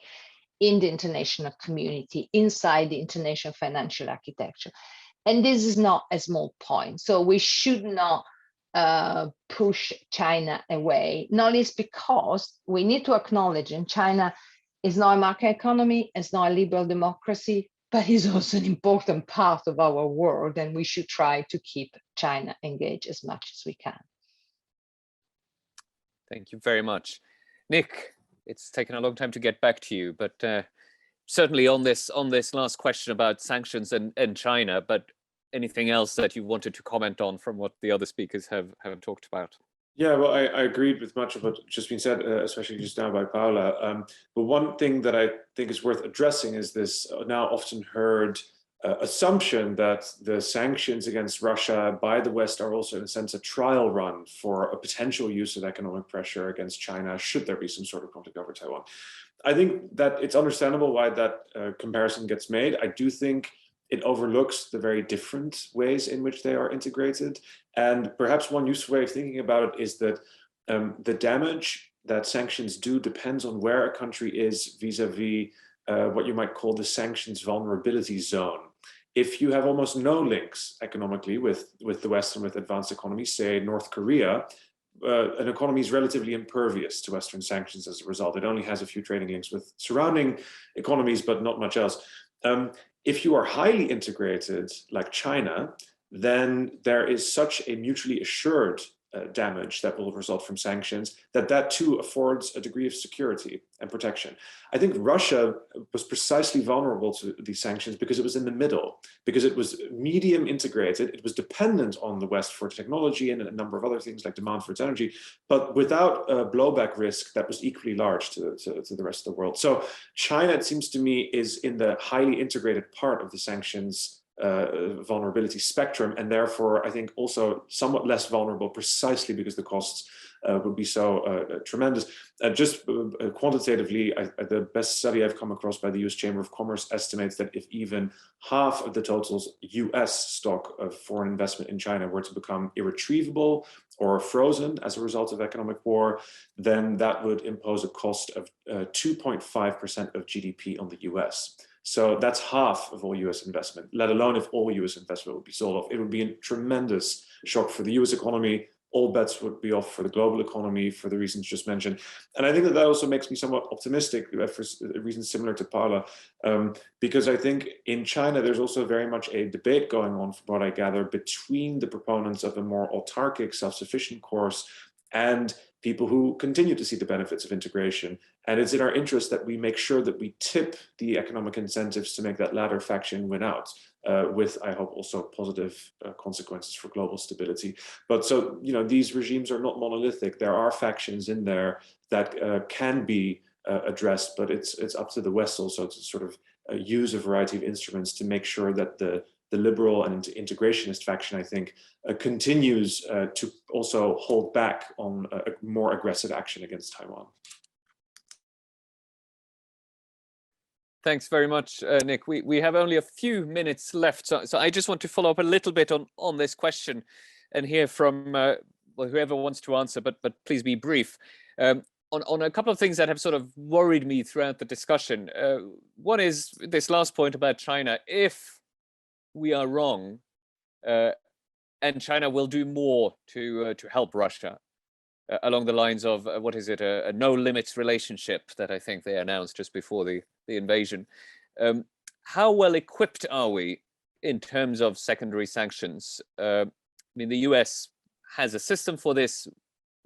in the international community, inside the international financial architecture. And this is not a small point. So we should not push China away, not least because we need to acknowledge, and China is not a market economy, it's not a liberal democracy, but is also an important part of our world, and we should try to keep China engaged as much as we can. Thank you very much. Nick, it's taken a long time to get back to you, but certainly on this last question about sanctions and China, but anything else that you wanted to comment on from what the other speakers have talked about? Yeah, well, I agreed with much of what just been said, especially just now by Paola. But one thing that I think is worth addressing is this now often heard assumption that the sanctions against Russia by the West are also, in a sense, a trial run for a potential use of economic pressure against China, should there be some sort of conflict over Taiwan. I think that it's understandable why that comparison gets made. I do think it overlooks the very different ways in which they are integrated. And perhaps one useful way of thinking about it is that the damage that sanctions do depends on where a country is vis-a-vis what you might call the sanctions vulnerability zone. If you have almost no links economically with the West and with advanced economies, say North Korea, an economy is relatively impervious to Western sanctions as a result. It only has a few trading links with surrounding economies, but not much else. If you are highly integrated, like China, then there is such a mutually assured damage that will result from sanctions that too affords a degree of security and protection. I think Russia was precisely vulnerable to these sanctions because it was in the middle, because it was medium integrated, it was dependent on the West for technology and a number of other things like demand for its energy, but without a blowback risk that was equally large to the rest of the world. So China, it seems to me, is in the highly integrated part of the sanctions vulnerability spectrum, and therefore I think also somewhat less vulnerable precisely because the costs would be so tremendous. Just quantitatively, the best study I've come across by the US Chamber of Commerce estimates that if even half of the total's US stock of foreign investment in China were to become irretrievable or frozen as a result of economic war, then that would impose a cost of 2.5% of GDP on the US. So that's half of all US investment, let alone if all US investment would be sold off. It would be a tremendous shock for the US economy. All bets would be off for the global economy for the reasons just mentioned. And I think that also makes me somewhat optimistic for reasons similar to Paula, because I think in China, there's also very much a debate going on, from what I gather, between the proponents of a more autarkic, self-sufficient course and people who continue to see the benefits of integration. And it's in our interest that we make sure that we tip the economic incentives to make that latter faction win out, with, I hope, also positive consequences for global stability. But so, you know, these regimes are not monolithic. There are factions in there that can be addressed, but it's up to the West also to sort of use a variety of instruments to make sure that the liberal and integrationist faction, I think, continues to also hold back on a more aggressive action against Taiwan. Thanks very much, Nick. We have only a few minutes left, so I just want to follow up a little bit on this question and hear from well, whoever wants to answer, but please be brief. On a couple of things that have sort of worried me throughout the discussion. One is this last point about China. If we are wrong, and China will do more to help Russia, along the lines of what is it, a no limits relationship that I think they announced just before the invasion. How well equipped are we in terms of secondary sanctions? I mean, the US has a system for this.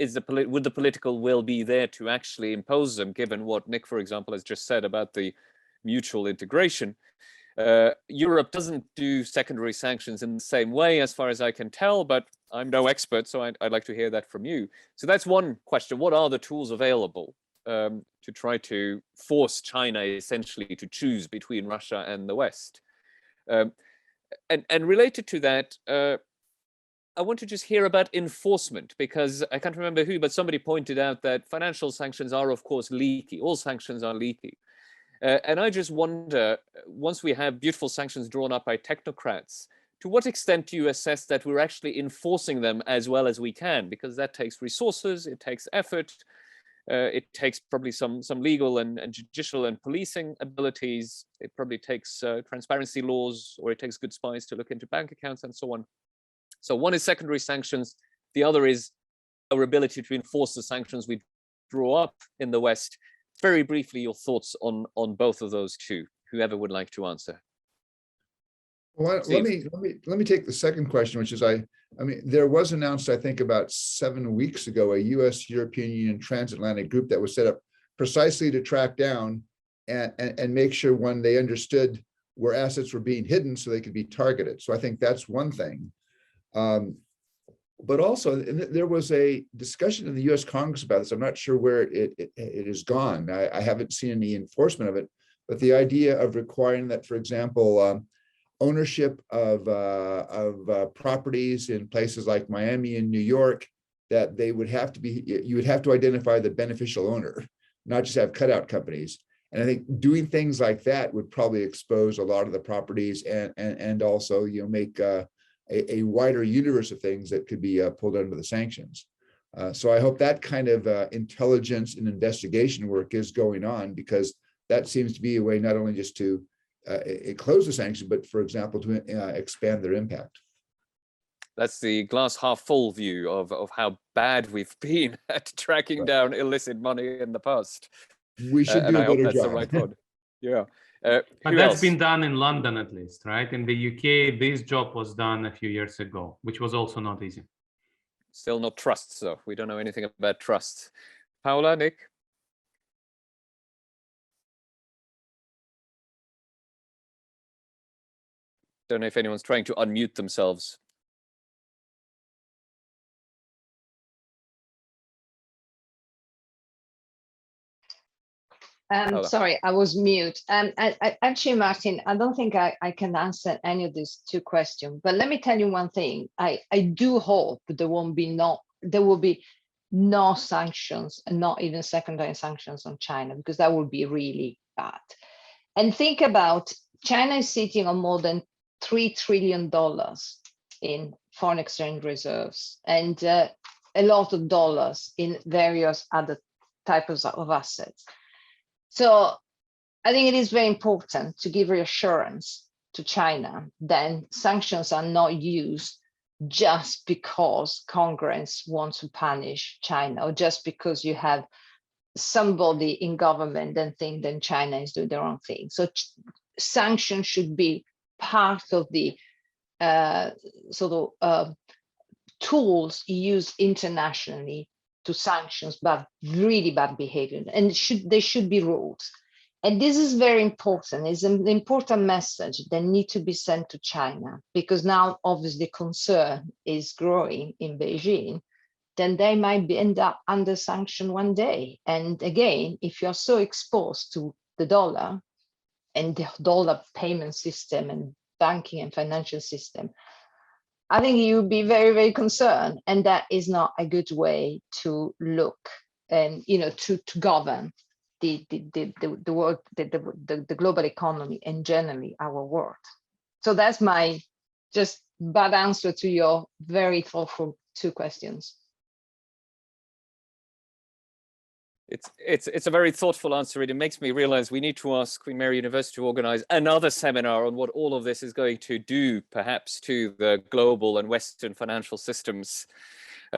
Would the political will be there to actually impose them, given what Nick, for example, has just said about the mutual integration? Europe doesn't do secondary sanctions in the same way, as far as I can tell, but I'm no expert, so I'd like to hear that from you. So that's one question. What are the tools available to try to force China essentially to choose between Russia and the West? And related to that, I want to just hear about enforcement, because I can't remember who, but somebody pointed out that financial sanctions are, of course, leaky. All sanctions are leaky. And I just wonder, once we have beautiful sanctions drawn up by technocrats, to what extent do you assess that we're actually enforcing them as well as we can? Because that takes resources, it takes effort, it takes probably some legal and judicial and policing abilities. It probably takes transparency laws, or it takes good spies to look into bank accounts and so on. So one is secondary sanctions. The other is our ability to enforce the sanctions we draw up in the West. Very briefly, your thoughts on both of those two, whoever would like to answer. Well, let me take the second question, which is I mean, there was announced, I think, about 7 weeks ago, a US European Union transatlantic group that was set up precisely to track down and make sure, when they understood where assets were being hidden, so they could be targeted. So I think that's one thing. But also, there was a discussion in the US Congress about this. I'm not sure where it has gone. I haven't seen any enforcement of it, but the idea of requiring that, for example, ownership of properties in places like Miami and New York, that they would have to be, you would have to identify the beneficial owner, not just have cutout companies. And I think doing things like that would probably expose a lot of the properties and also, you know, make a wider universe of things that could be pulled under the sanctions. So I hope that kind of intelligence and investigation work is going on, because that seems to be a way not only just to close the sanction, but, for example, to expand their impact. That's the glass half full view of how bad we've been at tracking down illicit money in the past. We should do a better job. That's the right one. Yeah. But that's been done in London, at least, right? In the UK, this job was done a few years ago, which was also not easy. Still not trusts, though. We don't know anything about trusts. Paula, Nick? Don't know if anyone's trying to unmute themselves. Sorry, I was mute. Actually, Martin, I don't think I can answer any of these two questions. But let me tell you one thing. I do hope there will be no sanctions, and not even secondary sanctions on China, because that would be really bad. And think about, China is sitting on more than $3 trillion in foreign exchange reserves, and a lot of dollars in various other types of assets. So I think it is very important to give reassurance to China that sanctions are not used just because Congress wants to punish China, or just because you have somebody in government that think that China is doing the wrong thing. So sanctions should be part of the tools used internationally to sanctions, but really bad behavior, and they should be rules. And this is very important. It's an important message that needs to be sent to China, because now obviously concern is growing in Beijing. Then they might end up under sanction one day. And again, if you're so exposed to the dollar and the dollar payment system and banking and financial system, I think you'd be very, very concerned. And that is not a good way to look and, to govern the world, the global economy, and generally our world. So that's my just bad answer to your very thoughtful 2 questions. It's a very thoughtful answer. It makes me realize we need to ask Queen Mary University to organize another seminar on what all of this is going to do, perhaps, to the global and Western financial systems,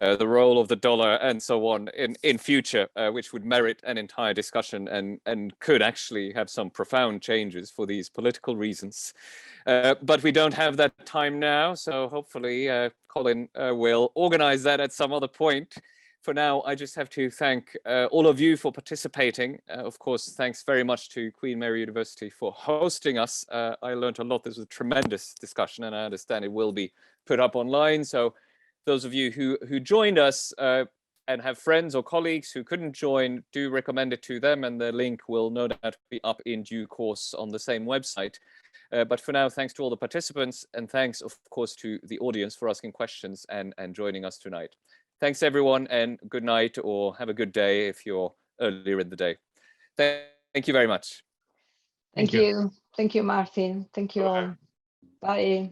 the role of the dollar and so on in future, which would merit an entire discussion and could actually have some profound changes for these political reasons. But we don't have that time now, so hopefully Colin will organize that at some other point. For now, I just have to thank all of you for participating. Of course, thanks very much to Queen Mary University for hosting us. I learned a lot. This was a tremendous discussion, and I understand it will be put up online. So those of you who joined us and have friends or colleagues who couldn't join, do recommend it to them, and the link will no doubt be up in due course on the same website. But for now, thanks to all the participants, and thanks, of course, to the audience for asking questions and joining us tonight. Thanks, everyone, and good night, or have a good day if you're earlier in the day. Thank you very much. Thank you. Thank you, Martin. Thank you all. Bye.